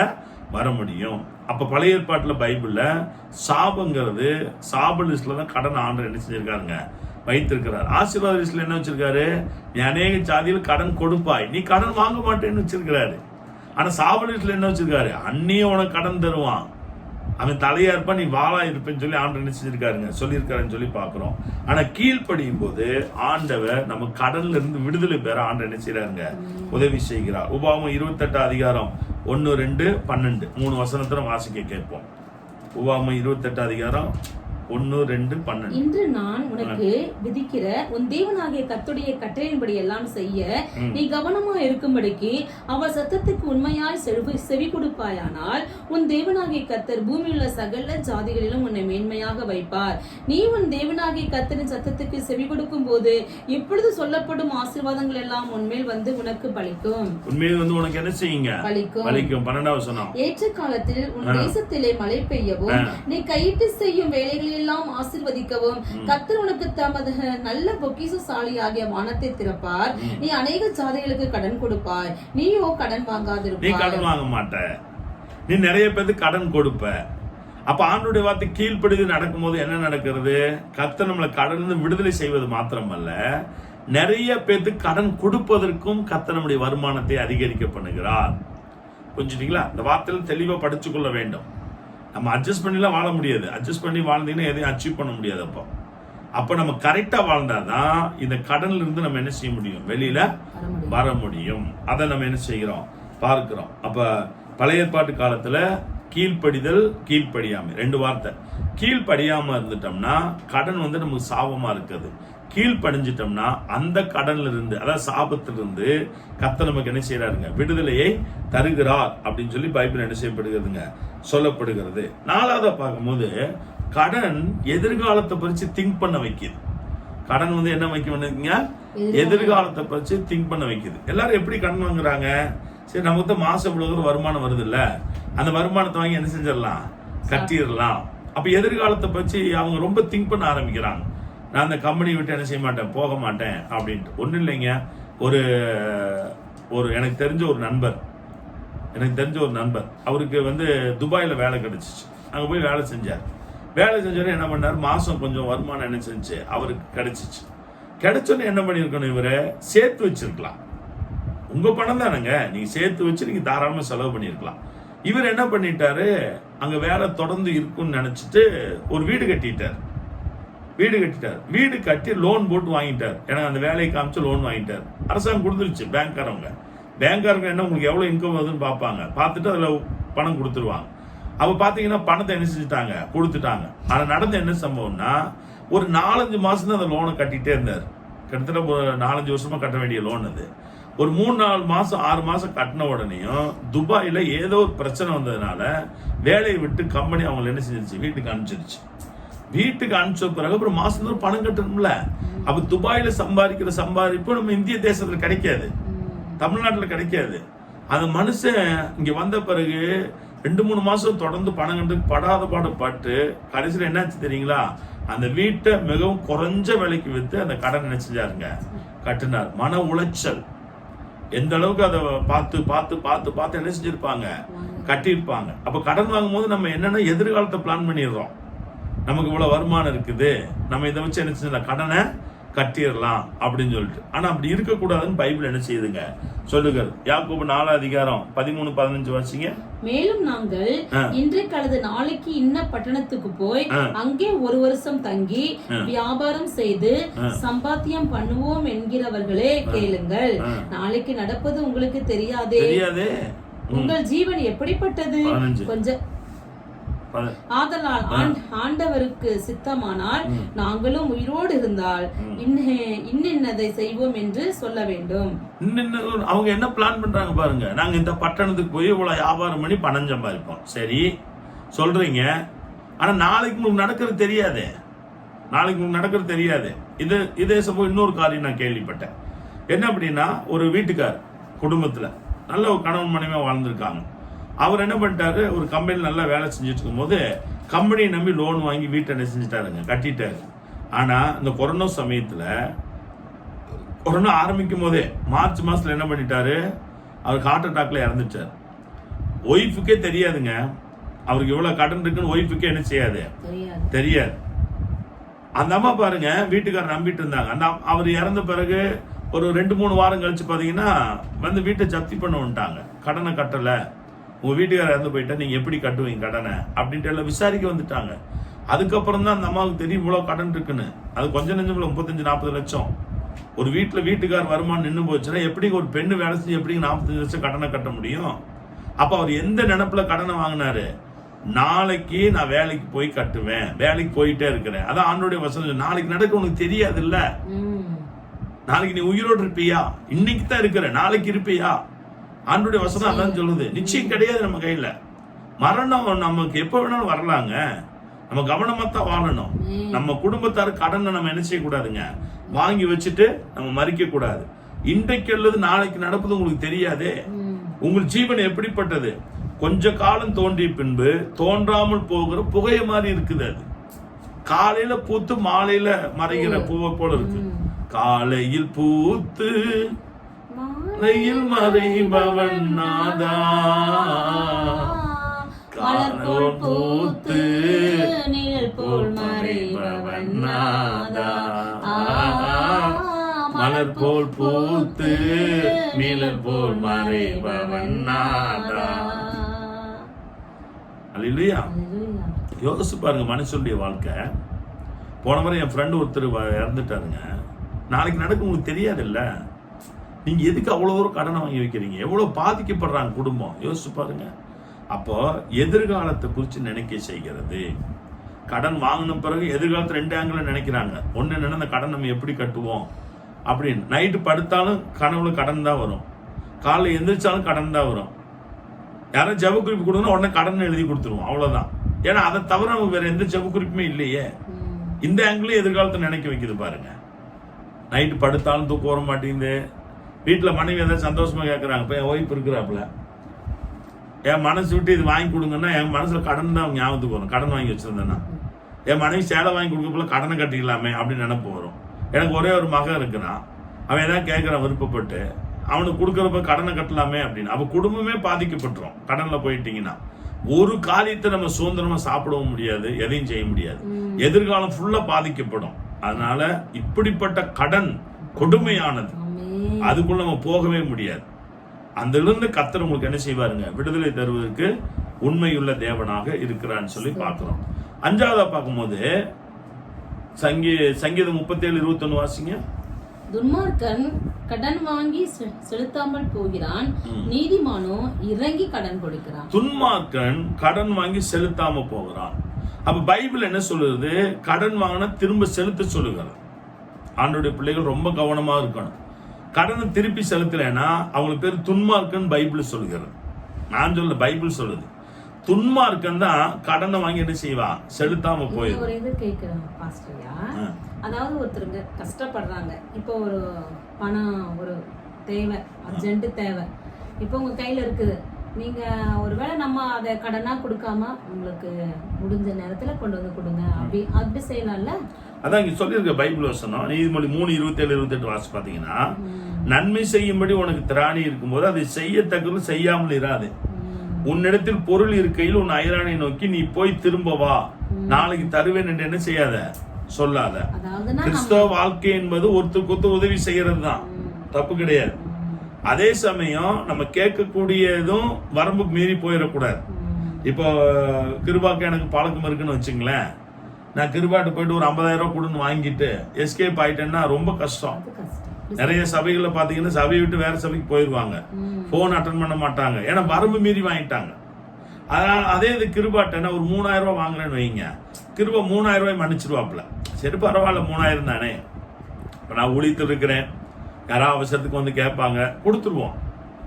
வர முடியும். அப்ப பழைய ஏற்பாட்டுல பைபிள்ல சாபங்கிறது சாப லிஸ்ட்ல தான் கடன் ஆண்டவர் என்ன செஞ்சிருக்காருங்க? வைத்திருக்கிறார். ஆசீர்வாத லிஸ்ட்ல என்ன வச்சிருக்காரு? நீ அநேக ஜாதியில் கடன் கொடுப்பாய், நீ கடன் வாங்க மாட்டேன்னு வச்சிருக்கிறாரு. ஆனா சாப லிஸ்ட்ல என்ன வச்சிருக்காரு? அந்நிய உனக்கு கடன் தருவான், அவன் தலையா இருப்பான், நீ வாளா இருப்பேன்னு சொல்லி ஆண்டவர் என்ன செஞ்சிருக்காருங்க? சொல்லியிருக்காருன்னு சொல்லி பாக்குறோம். ஆனா கீழ்ப்படியும் போது ஆண்டவர் நம்ம கடன்ல இருந்து விடுதலை பெற ஆண்டவர் என்ன செய்யறாருங்க? உதவி செய்கிறார். உபாகமம் 28 1, 2, 12 3 வசனத்துல வாசிக்க கேட்போம். உபாகமம் 28 1, 2, 12. இன்று நான் உனக்கு விதிக்கிற உன் தேவனாகிய கர்த்தருடைய கட்டளையின்படி எல்லாம் செய்ய நீ கவனமா இருக்கும்படிக்கு அவர் சத்தத்துக்கு உண்மையாய் செவி கொடுப்பாயானால் உன் தேவனாகிய கர்த்தர் பூமியுள்ள சகல ஜாதிகளிலும் உன்னை மேன்மையாக வைப்பார். நீ உன் தேவனாகிய கர்த்தரின் சத்தத்துக்கு செவி கொடுக்கும் போது இப்பொழுது சொல்லப்படும் ஆசீர்வாதங்கள் எல்லாம் உன்மேல் வந்து உனக்கு பலிக்கும். உண்மையில் வந்து உனக்கு என்ன செய்யுங்க? பலிக்கும். 12வது வசனம். ஏற்ற காலத்தில் உன் தேசத்திலே மழை பெய்யவும் நீ கையிட்டு செய்யும் வேலைகளில் எல்லாம் ஆசீர்வதிக்கவும் கர்த்தர் உனக்கு தமது நல்ல பொக்கிஷசாலி ஆகிய வானத்தை திறப்பார். நீ அநேக ஜாதிகளுக்கு கடன் கொடுப்பாய், நீயோ கடன் வாங்காதிருப்பாய். நீ கடன் வாங்க மாட்ட, நீ நிறைய பேருக்கு கடன் கொடுப்ப. அப்ப ஆண்டவருடைய வார்த்தை கீழ்ப்படிந்து நடக்கும் போது என்ன நடக்கிறது? கர்த்தர் நம்மளை கடனிலிருந்து விடுதலை செய்வது மாத்திரமல்ல, நிறைய பேருக்கு கடன் கொடுப்பதற்கும் கர்த்தர் நம்முடைய வருமானத்தை அதிகரிக்க பண்ணுகிறார். புரிஞ்சுட்டீங்களா? இந்த வார்த்தையில தெளிவா படிச்சு கொள்ள வேண்டும். நம்ம அட்ஜஸ்ட் பண்ணிலாம் வாழ முடியாது. அட்ஜஸ்ட் பண்ணி வாழ்ந்தீங்கன்னா எதையும் அச்சீவ் பண்ண முடியாது. அப்ப நம்ம கரெக்டா வாழ்ந்தாதான் இந்த கடன்ல இருந்து நம்ம என்ன செய்ய முடியும்? வெளியில வர முடியும். அதை நம்ம என்ன செய்கிறோம்? பார்க்கிறோம். அப்ப பழைய ஏற்பாட்டு காலத்துல கீழ்ப்படிதல், கீழ்ப்படியாமை 2 வார்த்தை. கீழ்ப்படியாம இருந்துட்டோம்னா கடன் வந்து நமக்கு சாபமா இருக்குது. கீழ்ப்படிஞ்சிட்டோம்னா அந்த கடன்ல இருந்து, அதாவது சாபத்திலிருந்து கர்த்தர் நமக்கு என்ன செய்யறாருங்க? விடுதலையை தருகிறார் அப்படின்னு சொல்லி பைபிள் என்ன செய்யப்படுகிறதுங்க? சொல்லப்படுகிறது. 4வது பார்க்கும்போது கடன் எதிர்காலத்தை பறிச்சு திங்க் பண்ண வைக்குது. கடன் வந்து என்ன வைக்க வேண்டியதுங்க? எதிர்காலத்தை பறிச்சு திங்க் பண்ண வைக்குது. எல்லாரும் எப்படி கடன் வாங்குறாங்க? சரி, நமக்கு மாசம் இவ்வளவு வருமானம் வருது இல்ல, அந்த வருமானத்தை வாங்கி என்ன செஞ்சிடலாம், கட்டிடலாம். அப்ப எதிர்காலத்தை பற்றி அவங்க ரொம்ப திங்க் பண்ண ஆரம்பிக்கிறாங்க. நான் அந்த கம்பெனி விட்டு என்ன செய்ய மாட்டேன், போக மாட்டேன் அப்படின்ட்டு. ஒன்றும் இல்லைங்க, ஒரு ஒரு எனக்கு தெரிஞ்ச ஒரு நண்பர் அவருக்கு துபாயில் வேலை கிடைச்சிச்சு. அங்கே போய் வேலை செஞ்சார். வேலை செஞ்சோடனே என்ன பண்ணார், மாதம் கொஞ்சம் வருமானம் என்ன செஞ்சு அவருக்கு கிடைச்சிச்சு. கிடைச்சோன்னே என்ன பண்ணியிருக்கணும், இவரை சேர்த்து வச்சிருக்கலாம். உங்கள் பணம் தானேங்க, நீங்கள் சேர்த்து வச்சு நீங்கள் தாராளமாக செலவு பண்ணியிருக்கலாம். இவர் என்ன பண்ணிட்டாரு, அங்கே வேலை தொடர்ந்து இருக்குன்னு நினச்சிட்டு ஒரு வீடு கட்டிட்டார். வீடு கட்டி லோன் போட்டு வாங்கிட்டார். எனக்கு அந்த வேலையை காமிச்சு லோன் வாங்கிட்டார். அரசாங்கம் கொடுத்துருச்சு. பேங்க்காரங்க என்ன உங்களுக்கு எவ்வளோ இன்கம் வருதுன்னு பார்ப்பாங்க. பார்த்துட்டு அதில் பணம் கொடுத்துருவாங்க. அப்போ பார்த்தீங்கன்னா பணத்தை என்ன செஞ்சுட்டாங்க, கொடுத்துட்டாங்க. ஆனால் நடந்த என்ன சம்பவம்னா, ஒரு 4-5 மாதம் தான் அந்த லோனை கட்டிகிட்டே இருந்தார். கிட்டத்தட்ட ஒரு 4-5 வருஷமாக கட்ட வேண்டிய லோன் அது. ஒரு 3-4 மாதம் 6 மாதம் கட்டின உடனேயும் துபாயில் ஏதோ ஒரு பிரச்சனை வந்ததுனால வேலையை விட்டு கம்பெனி அவங்களை என்ன செஞ்சிருச்சு, வீட்டுக்கு அனுப்பிச்சிருச்சு. வீட்டுக்கு அனுப்பிச்ச பிறகு அப்புறம் மாசம் பணம் கட்டணும்ல. அப்ப துபாயில சம்பாதிக்கிற சம்பாதிப்பு நம்ம இந்திய தேசத்துல கிடைக்காது, தமிழ்நாட்டுல கிடைக்காது. அந்த மனுஷன் இங்க வந்த பிறகு 2-3 மாசம் தொடர்ந்து பணம் கண்டு படாத பாடுபட்டு கடைசியில் என்னாச்சு தெரியுங்களா, அந்த வீட்டை மிகவும் குறைஞ்ச விலைக்கு வித்து அந்த கடன் என்ன செஞ்சாருங்க, கட்டினார். மன உளைச்சல் எந்த அளவுக்கு அதை பார்த்து பார்த்து பார்த்து பார்த்து என்ன செஞ்சிருப்பாங்க, கட்டியிருப்பாங்க. அப்ப கடன் வாங்கும் போது நம்ம என்னன்னா எதிர்காலத்தை பிளான் பண்ணிடுறோம். நமக்கு இவ்வளவு வருமானம் இருக்குது, நம்ம இதை வச்சு என்ன செஞ்ச கடனை கட்டிடலாம் அப்படின்னு சொல்லிட்டு. ஆனா அப்படி இருக்கக்கூடாதுன்னு பைபிள் என்ன செய்யுதுங்க, சொல்லுகிறது. யாக்கோபு 4:13-15 வாசிங்க. மேலும் நாங்கள் இன்றைக்கு அல்லது நாளைக்கு இன்ன பட்டணத்துக்கு போய் அங்கே 1 வருஷம் தங்கி வியாபாரம் செய்து சம்பாத்தியம் பண்ணுவோம் என்கிறவர்களே கேளுங்கள். நாளைக்கு நடப்பது உங்களுக்கு தெரியாதே, உங்கள் ஜீவன் எப்படிப்பட்டது. கொஞ்சம் ஆதலால் ஆண்டவருக்கு சித்தமானால் நாங்களும் உயிரோடு இருந்தால் இன்னதை செய்வோம் என்று சொல்ல வேண்டும். அவங்க என்ன பிளான் பண்றாங்க பாருங்க. நாங்க இந்த பட்டணத்துக்கு போய் இவ்வளவு வியாபாரம் பண்ணி பணம் சம்பாதிப்போம். சரி சொல்றீங்க, ஆனா நாளைக்கு உங்களுக்கு நடக்கிறது தெரியாது. இதே சம்பவம் இன்னொரு காரியம் நான் கேள்விப்பட்டேன். என்ன அப்படின்னா, ஒரு வீட்டுக்கார் குடும்பத்துல நல்ல ஒரு கணவன் மனைவியா வாழ்ந்திருக்காங்க. அவர் என்ன பண்ணிட்டாரு, ஒரு கம்பெனியில் நல்லா வேலை செஞ்சுட்டு இருக்கும் போது கம்பெனியை நம்பி லோன் வாங்கி வீட்டை என்ன செஞ்சுட்டாருங்க, கட்டிட்டாரு. ஆனா இந்த கொரோனா சமயத்துல, கொரோனா ஆரம்பிக்கும் போதே மார்ச் மாசத்துல என்ன பண்ணிட்டாரு, அவருக்கு ஹார்ட் அட்டாக்ல இறந்துட்டார். ஒய்ஃபுக்கே தெரியாதுங்க அவருக்கு எவ்வளவு கடன் இருக்குன்னு. ஒய்ஃபுக்கே என்ன செய்யாது, தெரியாது. அந்த அம்மா பாருங்க, வீட்டுக்காரர் நம்பிட்டு இருந்தாங்க. அந்த அவர் இறந்த பிறகு ஒரு 2-3 வாரம் கழிச்சு பாத்தீங்கன்னா வீட்டை ஜப்தி பண்ண வந்துட்டாங்க. கடனை கட்டல, உங்க வீட்டுக்காரர் இறந்து போயிட்டா நீங்க எப்படி கட்டுவீங்க கடனை அப்படின்ட்டு எல்லாம் விசாரிக்க வந்துட்டாங்க. அதுக்கப்புறம் தான் அந்த அம்மாவுக்கு தெரியும் இவ்வளவு கடன் இருக்குன்னு. அது கொஞ்சம் நெஞ்சம் 35-40 லட்சம். ஒரு வீட்டுக்கார் வருமானம் நின்று போச்சுன்னா எப்படி ஒரு பெண்ணு வேலை செஞ்சு எப்படி 45 லட்சம் கடனை கட்ட முடியும்? அப்ப அவர் எந்த நினைப்புல கடனை வாங்கினாரு, நாளைக்கு நான் வேலைக்கு போய் கட்டுவேன், வேலைக்கு போயிட்டே இருக்கிறேன். அதான் ஆண்டோடைய வசனம். நாளைக்கு நடக்க உனக்கு தெரியாது இல்ல, நாளைக்கு நீ உயிரோடு இருப்பியா, இன்னைக்கு தான் இருக்கிற, நாளைக்கு இருப்பியா? ஆண்டோடைய வசனம் அதான் சொல்லுது. நிச்சயம் கிடையாது நம்ம கையில. மரணம் நமக்கு எப்ப வேணாலும் வரலாங்க. நம்ம கவனமா தான் வாழணும். நம்ம குடும்பத்தாரு கடனை நம்ம என்ன செய்யக்கூடாதுங்க, வாங்கி வச்சுட்டு நம்ம மறிக்க கூடாது. இன்றைக்கு அல்லது நாளைக்கு நடப்பது உங்களுக்கு தெரியாதே. உங்கள் ஜீவன் எப்படிப்பட்டது, கொஞ்ச காலம் தோன்றிய பின்பு தோன்றாமல் போகிற புகைய மாதிரி இருக்குது. அது காலையில பூத்து மாலையில மறைகிற பூவை போல இருக்கு. காலையில் பூத்து மாலையில் மறைபவன் நாதா, மலர் போல் பூத்து நிழல் போல் மறைபவன் நாதா, மலர் போல் பூத்து நிழல் போல் மறைபவன் நாதா. அல்லேலூயா. யோசிச்சு பாருங்க மனுஷனுடைய வாழ்க்கை. போன முறை என் ஃப்ரெண்டு ஒருத்தர் இறந்துட்டாருங்க. நாளைக்கு நடக்கும் உங்களுக்கு தெரியாது இல்ல. நீங்க எதுக்கு அவ்வளவு தூரம் கடனை வாங்கி வைக்கிறீங்க? எவ்வளவு பாதிக்கப்படுறாங்க குடும்பம், யோசிச்சு பாருங்க. அப்போ எதிர்காலத்தை குறித்து நினைக்க செய்கிறது. கடன் வாங்கின பிறகு எதிர்காலத்துல 2 ஆங்கிள் நினைக்கிறாங்க. ஒண்ணு என்னன்னா, அந்த கடன் நம்ம எப்படி கட்டுவோம் அப்படின்னு. நைட்டு படுத்தாலும் கனவுல கடன் தான் வரும், காலைல எந்திரிச்சாலும் கடன் தான் வரும். யாரும் ஜெப குறிப்பு கொடுக்கணும் உடனே கடன் எழுதி கொடுத்துருவோம், அவ்வளவுதான். ஏன்னா அதை தவிர நமக்கு வேற எந்த ஜெப குறிப்புமே இல்லையே. இந்த ஆங்கிள் எதிர்காலத்தை நினைக்க வைக்குது பாருங்க. நைட்டு படுத்தாலும் தூக்கம் வர மாட்டேங்குது. வீட்டுல மனைவி ஏதாவது சந்தோஷமா கேட்கறாங்க, இப்ப என் ஒய்ஃப் இருக்கிறாப்புல, என் மனசு விட்டு இது வாங்கி கொடுங்கன்னா என் மனசுல கடன் தான் ஞாபகத்துக்கு வரும். கடன் வாங்கி வச்சிருந்தேன்னா என் மனைவி சேலை வாங்கி கொடுக்கப்பல கடனை கட்டிக்கலாமே அப்படின்னு நினைப்பு வரும். எனக்கு ஒரே ஒரு மகன் இருக்குன்னா அவன் ஏதாவது கேட்கறான் விருப்பப்பட்டு, அவனுக்கு கொடுக்கறப்ப கடனை கட்டலாமே அப்படின்னு. அப்ப குடும்பமே பாதிக்கப்பட்டுரும் கடன்ல போயிட்டீங்கன்னா. ஒரு காரியத்தை நம்ம சுதந்திரமா சாப்பிடவும் முடியாது, எதையும் செய்ய முடியாது. எதிர்காலம் ஃபுல்லா பாதிக்கப்படும். அதனால இப்படிப்பட்ட கடன் கொடுமையானது, அதுக்குள்ள நம்ம போகவே முடியாது. அந்த இருந்து கர்த்தர் உங்களுக்கு என்ன செய்வாருங்க, விடுதலை தருவதற்கு உண்மையுள்ள தேவனாக இருக்கிறான்னு சொல்லி பார்க்கிறோம். அஞ்சாவதா பார்க்கும்போது சங்கீதம் 37:21 வாசிங்க. துன்மார்க்கன் கடன் வாங்கி செலுத்தாமல் போகிறான், நீதிமானோ இறங்கி கடன் கொடுக்கிறான். துன்மார்க்கன் கடன் வாங்கி செலுத்தாம போகிறான். அப்ப பைபிள் என்ன சொல்லுது, கடன் வாங்கினா திரும்ப செலுத்த சொல்லுகிறது. ஆண்டோடைய பிள்ளைகள் ரொம்ப கவனமா இருக்கணும். கடனை திருப்பி செலுத்தலைன்னா அவங்களுக்கு பேர் துன்மார்க்கன் பைபிள் சொல்லுகிறது. நான் சொல்ல, பைபிள் சொல்லுது. துன்மார்க்கன் தான் கடனை வாங்கி என்ன செய்வான், செலுத்தாம போயிடும். ஒரு இது கேட்கிறேன் பாஸ்டர்யா, அதாவது ஒருத்தருங்க கஷ்டப்படுறாங்க, இப்போ ஒரு பணம் ஒரு தேவை, அர்ஜென்ட் தேவை, இப்போ உங்க கையில இருக்குது, நீங்க ஒருவேளை நம்ம அதை கடனா கொடுக்காம உங்களுக்கு முடிஞ்ச நேரத்துல கொண்டு வந்து கொடுங்க, அப்படி செய்யலாம்ல. அதான் இங்க சொல்லியிருக்க பைபிள் வசனம், நீதிமொழி 3:27-28 வாசி பாத்தீங்கன்னா, நன்மை செய்யும்படி உனக்கு திராணி இருக்கும்போது அதை செய்யத்தக்கது செய்யாமல் இராது. உன்னிடத்தில் பொருள் இருக்கையில் உன் அயரானை நோக்கி நீ போய் திரும்ப வா, நாளைக்கு தருவேன் என்று என்ன செய்யாத சொல்லாத. கிறிஸ்தவ வாழ்க்கை என்பது ஒருத்தருக்கு உதவி செய்யறது தான், தப்பு கிடையாது. அதே சமயம் நம்ம கேட்கக்கூடியதும் வரம்பு மீறி போயிடக்கூடாது. இப்போ கிருபாக்கு எனக்கு பழக்கம் இருக்குன்னு வச்சுங்களேன், நான் கிருபாட்டு போயிட்டு ஒரு 50,000 ரூபாய் கொடுன்னு வாங்கிட்டு எஸ்கேப் ஆயிட்டேன்னா ரொம்ப கஷ்டம். நிறைய சபைகளை பாத்தீங்கன்னா சபையை விட்டு வேற சபைக்கு போயிருவாங்க, போன் அட்டன் பண்ண மாட்டாங்க, ஏன்னா வரம்பு மீறி வாங்கிட்டாங்க. அதனால அதே இது கிருபாட்டேன்னா ஒரு 3,000 ரூபாய் வாங்குறேன்னு வைங்க, கிருபா 3,000 ரூபாய் மன்னிச்சிருவாப்புல. சரி பரவாயில்ல, 3,000 தானே, இப்போ நான் ஊழியத்தில் இருக்கிறேன், யாராவது அவசரத்துக்கு வந்து கேட்பாங்க, கொடுத்துருவோம்.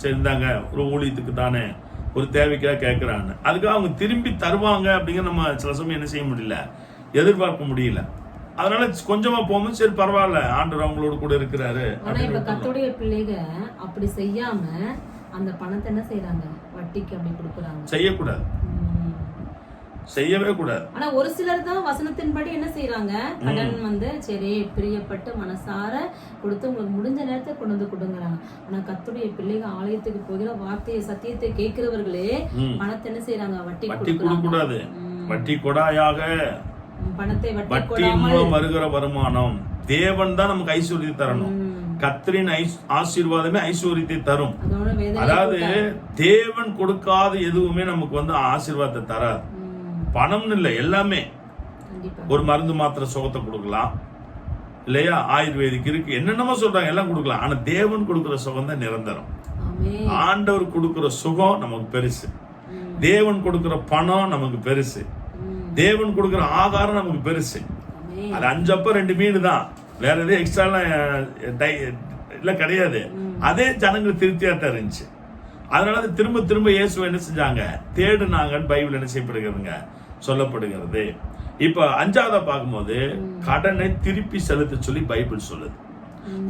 சரி இருந்தாங்க, ஒரு ஊழியத்துக்கு தானே, ஒரு தேவைக்காக கேட்குறான்னு, அதுக்காக அவங்க திரும்பி தருவாங்க அப்படிங்கிற நம்ம சில சமயம் என்ன செய்ய முடியல, எதிர்பார்க்க முடியல. அதனால கொஞ்சமா போகும்போது சரி பரவாயில்ல, ஆண்டவர் அவங்களோட கூட இருக்கிறாரு. ஆனா இப்ப கர்த்தருடைய பிள்ளைங்க அப்படி செய்யாம அந்த பணத்தை என்ன செய்யறாங்க, வட்டிக்கு அப்படி கொடுக்குறாங்க. செய்யக்கூடாது, செய்யவே கூடாது. ஆனா ஒரு சிலர் தான் வசனத்தின்படி என்ன செய்யறாங்க, கடன் வந்து சரி பிரியப்பட்டு மனசார கொடுத்து உங்களுக்கு முடிஞ்ச நேரத்தை கொண்டு வந்து கொடுங்கறாங்க. ஆனா கர்த்தருடைய பிள்ளைங்க ஆலயத்துக்கு போகிற வார்த்தையை சத்தியத்தை கேட்கிறவர்களே பணத்தை என்ன செய்யறாங்க, வட்டி கொடுக்க கூடாது. வட்டி கொடாயாக பணத்தை வட்டியின் மூலம் வருகிற வருமானம் தேவன் தான் நமக்கு ஐஸ்வர்யத்தை தரணும். கர்த்தரின் ஆசீர்வாதமே ஐஸ்வர்யத்தை தரும். அதாவது தேவன் கொடுக்காத எதுவுமே நமக்கு வந்து ஆசீர்வாதத்தை தராது. பணம்னு இல்லை, எல்லாமே. ஒரு மருந்து மாத்திரை சுகத்தை கொடுக்கலாம் இல்லையா, ஆயுர்வேதிக் இருக்கு, என்னென்னமோ சொல்றாங்க, எல்லாம் கொடுக்கலாம். ஆனா தேவன் கொடுக்கிற சுகம் தான் நிரந்தரம். ஆண்டவர் கொடுக்கிற சுகம் நமக்கு பெருசு, தேவன் கொடுக்கிற பணம் நமக்கு பெருசு, தேவன் கொடுக்கிற ஆகாரம் நமக்கு பெருசு. அது 5 அப்பம் 2 மீன் தான், வேற எதுவும் எக்ஸ்ட்ரா இல்ல கிடையாது. அதே ஜனங்களுக்கு திருப்தியா தான் இருந்துச்சு. அதனால திரும்ப திரும்ப இயேசு என்ன செஞ்சாங்க, தேடுனாங்கன்னு பைபிள் என்ன செய்யப்படுகிறதுங்க, சொல்லப்படுகிறது. இப்ப 5ஆவதா பார்க்கும்போது கடனை திருப்பி செலுத்த சொல்லி பைபிள் சொல்லுது.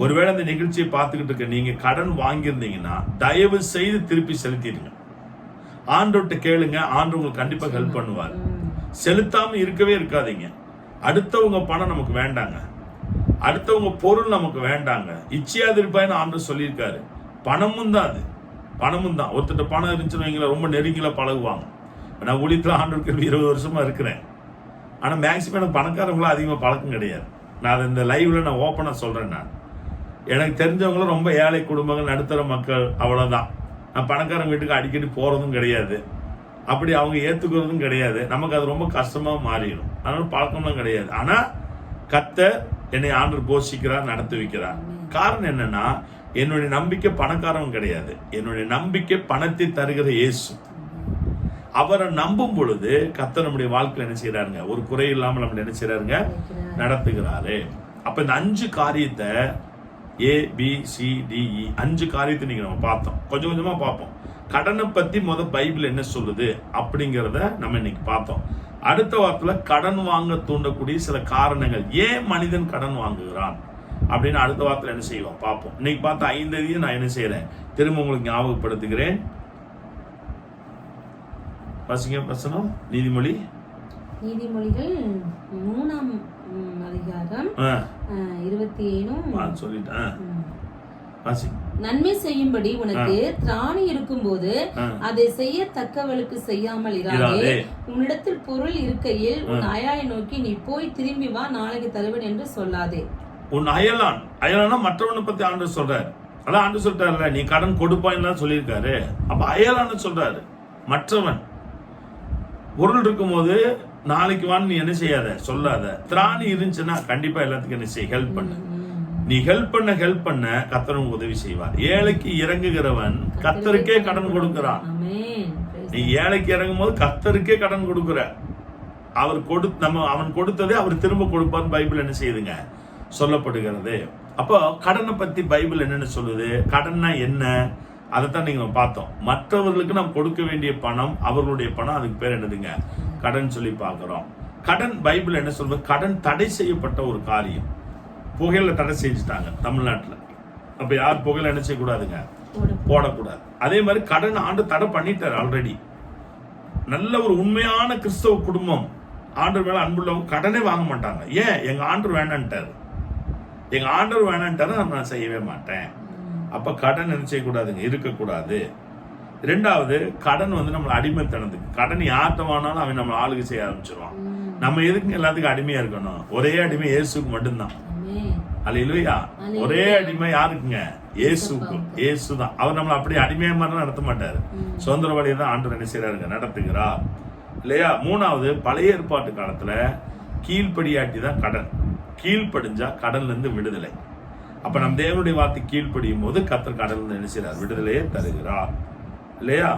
ஒருவேளை இந்த நிகழ்ச்சியை பார்த்துக்கிட்டு இருக்க நீங்க கடன் வாங்கியிருந்தீங்கன்னா தயவு செய்து திருப்பி செலுத்திடுங்க. ஆண்டவர்கிட்ட கேளுங்க, ஆண்டவர் உங்களுக்கு கண்டிப்பா ஹெல்ப் பண்ணுவார். செலுத்தாம இருக்கவே இருக்காதீங்க. அடுத்தவங்க பணம் நமக்கு வேண்டாங்க, அடுத்தவங்க பொருள் நமக்கு வேண்டாங்க. இச்சையாதிருப்பாயின்னு ஆண்டவர் சொல்லியிருக்காரு. பணமும் தான், அது பணமும் தான். ஒருத்தட்ட பணம் இருந்துச்சுன்னு வைங்களேன், ரொம்ப நெருங்கில பழகுவாங்க. நான் ஊழியத்தில் ஆண்டவருக்கு 20 வருஷமா இருக்கிறேன். ஆனா மேக்சிமம் எனக்கு பணக்காரங்களும் அதிகமா பழக்கம் கிடையாது. நான் அதை இந்த லைவ்ல நான் ஓப்பனா சொல்றேன். நான் எனக்கு தெரிஞ்சவங்களும் ரொம்ப ஏழை குடும்பங்கள், நடுத்தர மக்கள், அவ்வளவுதான். நான் பணக்காரங்க வீட்டுக்கு அடிக்கடி போறதும் கிடையாது, அப்படி அவங்க ஏத்துக்கிறதும் கிடையாது. நமக்கு அது ரொம்ப கஷ்டமா மாறிடும். அதனால பழக்கம்லாம் கிடையாது. ஆனா கர்த்தர் என்னை ஆண்டவர் போஷிக்கிறார், நடத்தி வைக்கிறார். காரணம் என்னன்னா, என்னுடைய நம்பிக்கை பணக்காரவும் கிடையாது, என்னுடைய நம்பிக்கை பணத்தை தருகிற இயேசு. அவரை நம்பும் பொழுது கர்த்தர் நம்முடைய வாழ்க்கையில் என்ன செய்யறாருங்க, ஒரு குறை இல்லாமல் நம்ம என்ன செய்யறாருங்க, நடத்துகிறாரு. அப்ப இந்த 5 காரியத்தை ABCDE 5 காரியத்தை நீங்க நம்ம பார்த்தோம், கொஞ்சம் கொஞ்சமா பார்ப்போம். கடனை பத்தி பைபிள் என்ன சொல்லுது அப்படிங்கிறத நம்ம இன்னைக்கு பார்த்தோம். அடுத்த வாரத்துல கடன் வாங்க தூண்டக்கூடிய சில காரணங்கள், ஏன் மனிதன் கடன் வாங்குகிறான் அப்படின்னு அடுத்த வாரத்துல என்ன செய்வோம் பார்ப்போம். இன்னைக்கு பார்த்த 5 நான் என்ன செய்யறேன் திரும்ப உங்களுக்கு ஞாபகப்படுத்துகிறேன். வாசிங்க வசனம். நீதிமொழி நீதிமொழிகள் 3ஆம் அதிகாரம் 27 சொல்லிட்டேன். வாசி. நன்மை செய்யும்படி உனக்கு திராணி இருக்கும்போது அதை செய்யத்தக்கவளுக்கு செய்யாமல் இராதே. உன்னிடத்தில் பொருள் இருக்கையில் உன் அயலானை நோக்கி நீ போய் திரும்பி வா, நாளைக்கு தருவேன் என்று சொல்லாதே. உன் அயலானா மற்றவனை பத்தி ஆண்டவர் சொல்றாரு. அதான் ஆண்டவர் சொல்றாருல, நீ கடன் கொடுப்பான்னு சொல்லியிருக்காரு. அப்ப அயலான்னு சொல்றாரு, மற்றவன். பொருள் இருக்கும் போது நாளைக்கு வான்னு நீ என்ன செய்யாத, சொல்லாத. திராணி இருந்துச்சுன்னா கண்டிப்பா எல்லாத்துக்கும் என்ன செய்ய, ஹெல்ப் பண்ணு. நீ ஹெல்ப் பண்ண கர்த்தர் உதவி செய்வார். ஏழைக்கு இறங்குகிறவன் கர்த்தருக்கே கடன் கொடுக்கிறான். நீ ஏழைக்கு இறங்கும் போது கர்த்தருக்கே கடன் கொடுக்கிற. அவன் கொடுத்ததே அவர் திரும்ப கொடுப்பார். பைபிள் என்ன செய்யுதுங்க, சொல்லப்படுகிறது. அப்போ கடனை பத்தி பைபிள் என்னன்னு சொல்லுது, கடன்னா என்ன, அதைத்தான் நீங்க பார்த்தோம். மற்றவர்களுக்கு நாம் கொடுக்க வேண்டிய பணம், அவர்களுடைய பணம், அதுக்கு பேர் என்னதுங்க, கடன் சொல்லி பார்க்கிறோம். கடன் பைபிள் என்ன சொல்றது, கடன் தடை செய்யப்பட்ட ஒரு காரியம். புகையில தடை செஞ்சுட்டாங்க தமிழ்நாட்டுல. அப்ப யார் புகையில என்ன செய்யக்கூடாதுங்க, போடக்கூடாது. அதே மாதிரி கடன் ஆண்டு தடை பண்ணிட்டாரு ஆல்ரெடி. நல்ல ஒரு உண்மையான கிறிஸ்தவ குடும்பம், ஆண்டவர் மேல அன்புள்ளவங்க கடனே வாங்க மாட்டாங்க. ஏன், எங்க ஆண்டவர் வேணான்ட்டாரு. எங்க ஆண்டவர் வேணான்ட்டாரு, நான் செய்யவே மாட்டேன். அப்ப கடன் என்ன செய்யக்கூடாதுங்க, இருக்கக்கூடாது. ரெண்டாவது, கடன் நம்மள அடிமைத்தனதுக்கு. கடன் யார்கிட்ட வாங்கினாலும் அவன் நம்ம ஆளுக்கு செய்ய ஆரம்பிச்சிருவான். நம்ம எதுக்கு எல்லாத்துக்கும் அடிமையா இருக்கணும்? ஒரே அடிமை இயேசுக்கு மட்டும்தான். அல்லேலூயா. ஒரே அடிமை யாருக்குங்க, இயேசுக்கு. இயேசுதான். அவர் நம்மள அப்படி அடிமையா மாதிரி நடத்த மாட்டாரு. சுதந்திர வழியை தான் ஆண்டவர் என்ன செய்யறாருங்க, நடத்துகிறார் இல்லையா. மூணாவது, பழைய ஏற்பாட்டு காலத்துல கீழ்ப்படியாட்டி தான் கடன். கீழ்ப்படிஞ்சா கடன்ல இருந்து விடுதலை. அப்ப நம் தேவனுடைய வார்த்தை கீழ்ப்படியும் போது கர்த்தர் கடன்ல இருந்து என்ன செய்யறார், விடுதலையே தருகிறார் இல்லையா.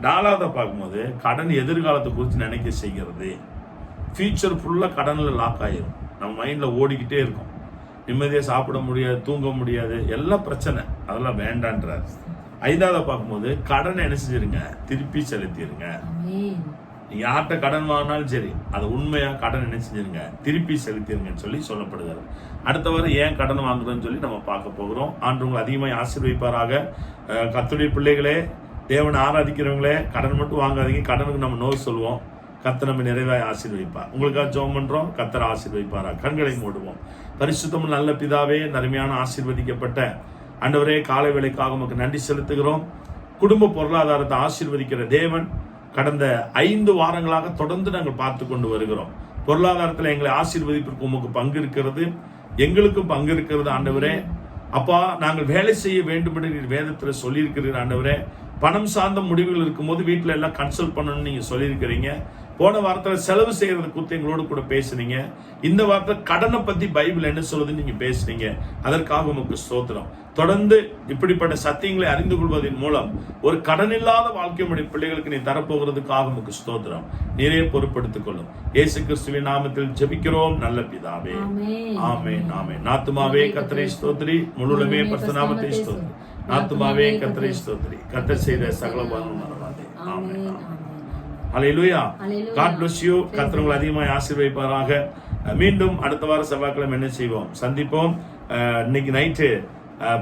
நாலாவதை பார்க்கும்போது கடன் எதிர்காலத்தை குறித்து நினைக்க செய்கிறது. ஃபியூச்சர் ஃபுல்லா கடன்ல லாக் ஆயிரும். நம்ம மைண்ட்ல ஓடிக்கிட்டே இருக்கும். நிம்மதியா சாப்பிட முடியாது, தூங்க முடியாது, எல்லாம் பிரச்சனை. அதெல்லாம் வேண்டான்றார். ஐந்தாவது பார்க்கும்போது கடனை என்ன செஞ்சிருங்க, திருப்பி செலுத்திடுங்க. நீங்க யார்கிட்ட கடன் வாங்கினாலும் சரி, அது உண்மையா கடன் என்ன செஞ்சிருங்க, திருப்பி செலுத்திருங்கன்னு சொல்லி சொல்லப்படுகிறது. அடுத்த வாரம் ஏன் கடன் வாங்குறதுன்னு சொல்லி நம்ம பார்க்க போகிறோம். ஆண்டு உங்களை அதிகமாக ஆசீர்வதிப்பாராக. கர்த்தருடைய பிள்ளைகளே, தேவனை ஆராதிக்கிறவங்களே, கடன் மட்டும் வாங்காதீங்க. கடனுக்கு நம்ம நோய் சொல்லுவோம், கர்த்தர் நம்ம நிறைவாய் ஆசீர்வதிப்பார். உங்களுக்காக ஜெபம் பண்றோம், கர்த்தர் ஆசீர்வதிப்பாரா. கண்களை மூடுவோம். பரிசுத்தமும் நல்ல பிதாவே, நன்மையான ஆசீர்வதிக்கப்பட்ட ஆண்டவரே, காலை வேளைக்காக உமக்கு நன்றி செலுத்துகிறோம். குடும்ப பொருளாதாரத்தை ஆசீர்வதிக்கிற தேவன், கடந்த 5 வாரங்களாக தொடர்ந்து நாங்கள் பார்த்து கொண்டு வருகிறோம். பொருளாதாரத்தில் எங்களை ஆசீர்வதிப்பிற்கு உமக்கு பங்கு இருக்கிறது, எங்களுக்கும் பங்கு இருக்கிறது ஆண்டவரே. அப்பா, நாங்கள் வேலை செய்ய வேண்டும் என்று நீர் வேதத்தில் சொல்லியிருக்கிறீர் ஆண்டவரே. பணம் சார்ந்த முடிவுகள் இருக்கும்போது வீட்டில் எல்லாம் கன்சல்ட் பண்ணணும்னு நீங்க சொல்லியிருக்கிறீங்க. போன வாரத்தில் செலவு செய்யறது குறித்து எங்களோடு கூட பேசுனீங்க. இந்த வாரத்தில் கடனை பத்தி பைபிள் என்ன சொல்லுதுன்னு நீங்க பேசுனீங்க. அதற்காக உங்களுக்கு ஸ்தோத்திரம். தொடர்ந்து இப்படிப்பட்ட சத்தியங்களை அறிந்து கொள்வதன் மூலம் ஒரு கடன் இல்லாத வாழ்க்கையுடைய பிள்ளைகளுக்கு நீ தரப்போகிறதுக்காக உங்களுக்கு ஸ்தோத்திரம். நீரே பொறுப்படுத்திக் கொள்ளும். இயேசு கிறிஸ்துவின் நாமத்தில் ஜெபிக்கிறோம் நல்ல பிதாவே, ஆமென் ஆமென். நாத்துமாவே கர்த்தரை ஸ்தோத்திரி, முழுமே பரிசுத்த நாமத்தை ஸ்தோத்திரி. நாத்துமாவே கர்த்தரை ஸ்தோத்திரி, கர்த்தர் செய்த சகல பாவங்களும் மறவாதே. ஆமென் ஆமென். ஹல்லேலூயா. God bless you. கர்த்தர் உங்களை அதிகமாக ஆசீர்வதிப்பாராக. மீண்டும் அடுத்த வாரம் செவ்வாய்க்கிழமை என்ன செய்வோம், சந்திப்போம். இன்னைக்கு நைட்டு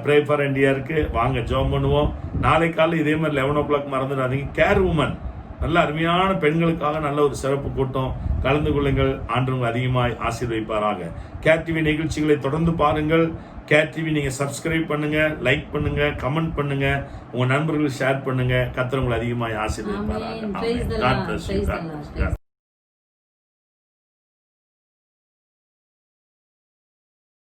ப்ரே ஃபார் இந்தியாருக்கு வாங்க, ஜெபம் பண்ணுவோம். நாளை காலை இதே மாதிரி 11 o'clock மறந்துடாதீங்க. கேர் உமன், நல்ல அருமையான பெண்களுக்காக நல்ல ஒரு சிறப்பு கூட்டம். கலந்து கொள்ளுங்கள். ஆண்டவங்க அதிகமாய் ஆசீர்வதிப்பாராக. கேர் டிவி நிகழ்ச்சிகளை தொடர்ந்து பாருங்கள். கேர் டிவி நீங்க சப்ஸ்கிரைப் பண்ணுங்க, லைக் பண்ணுங்க, கமெண்ட் பண்ணுங்க, உங்க நண்பர்களுக்கு ஷேர் பண்ணுங்க. கர்த்தர் உங்களை அதிகமாய் ஆசீர்வதிப்பாராக.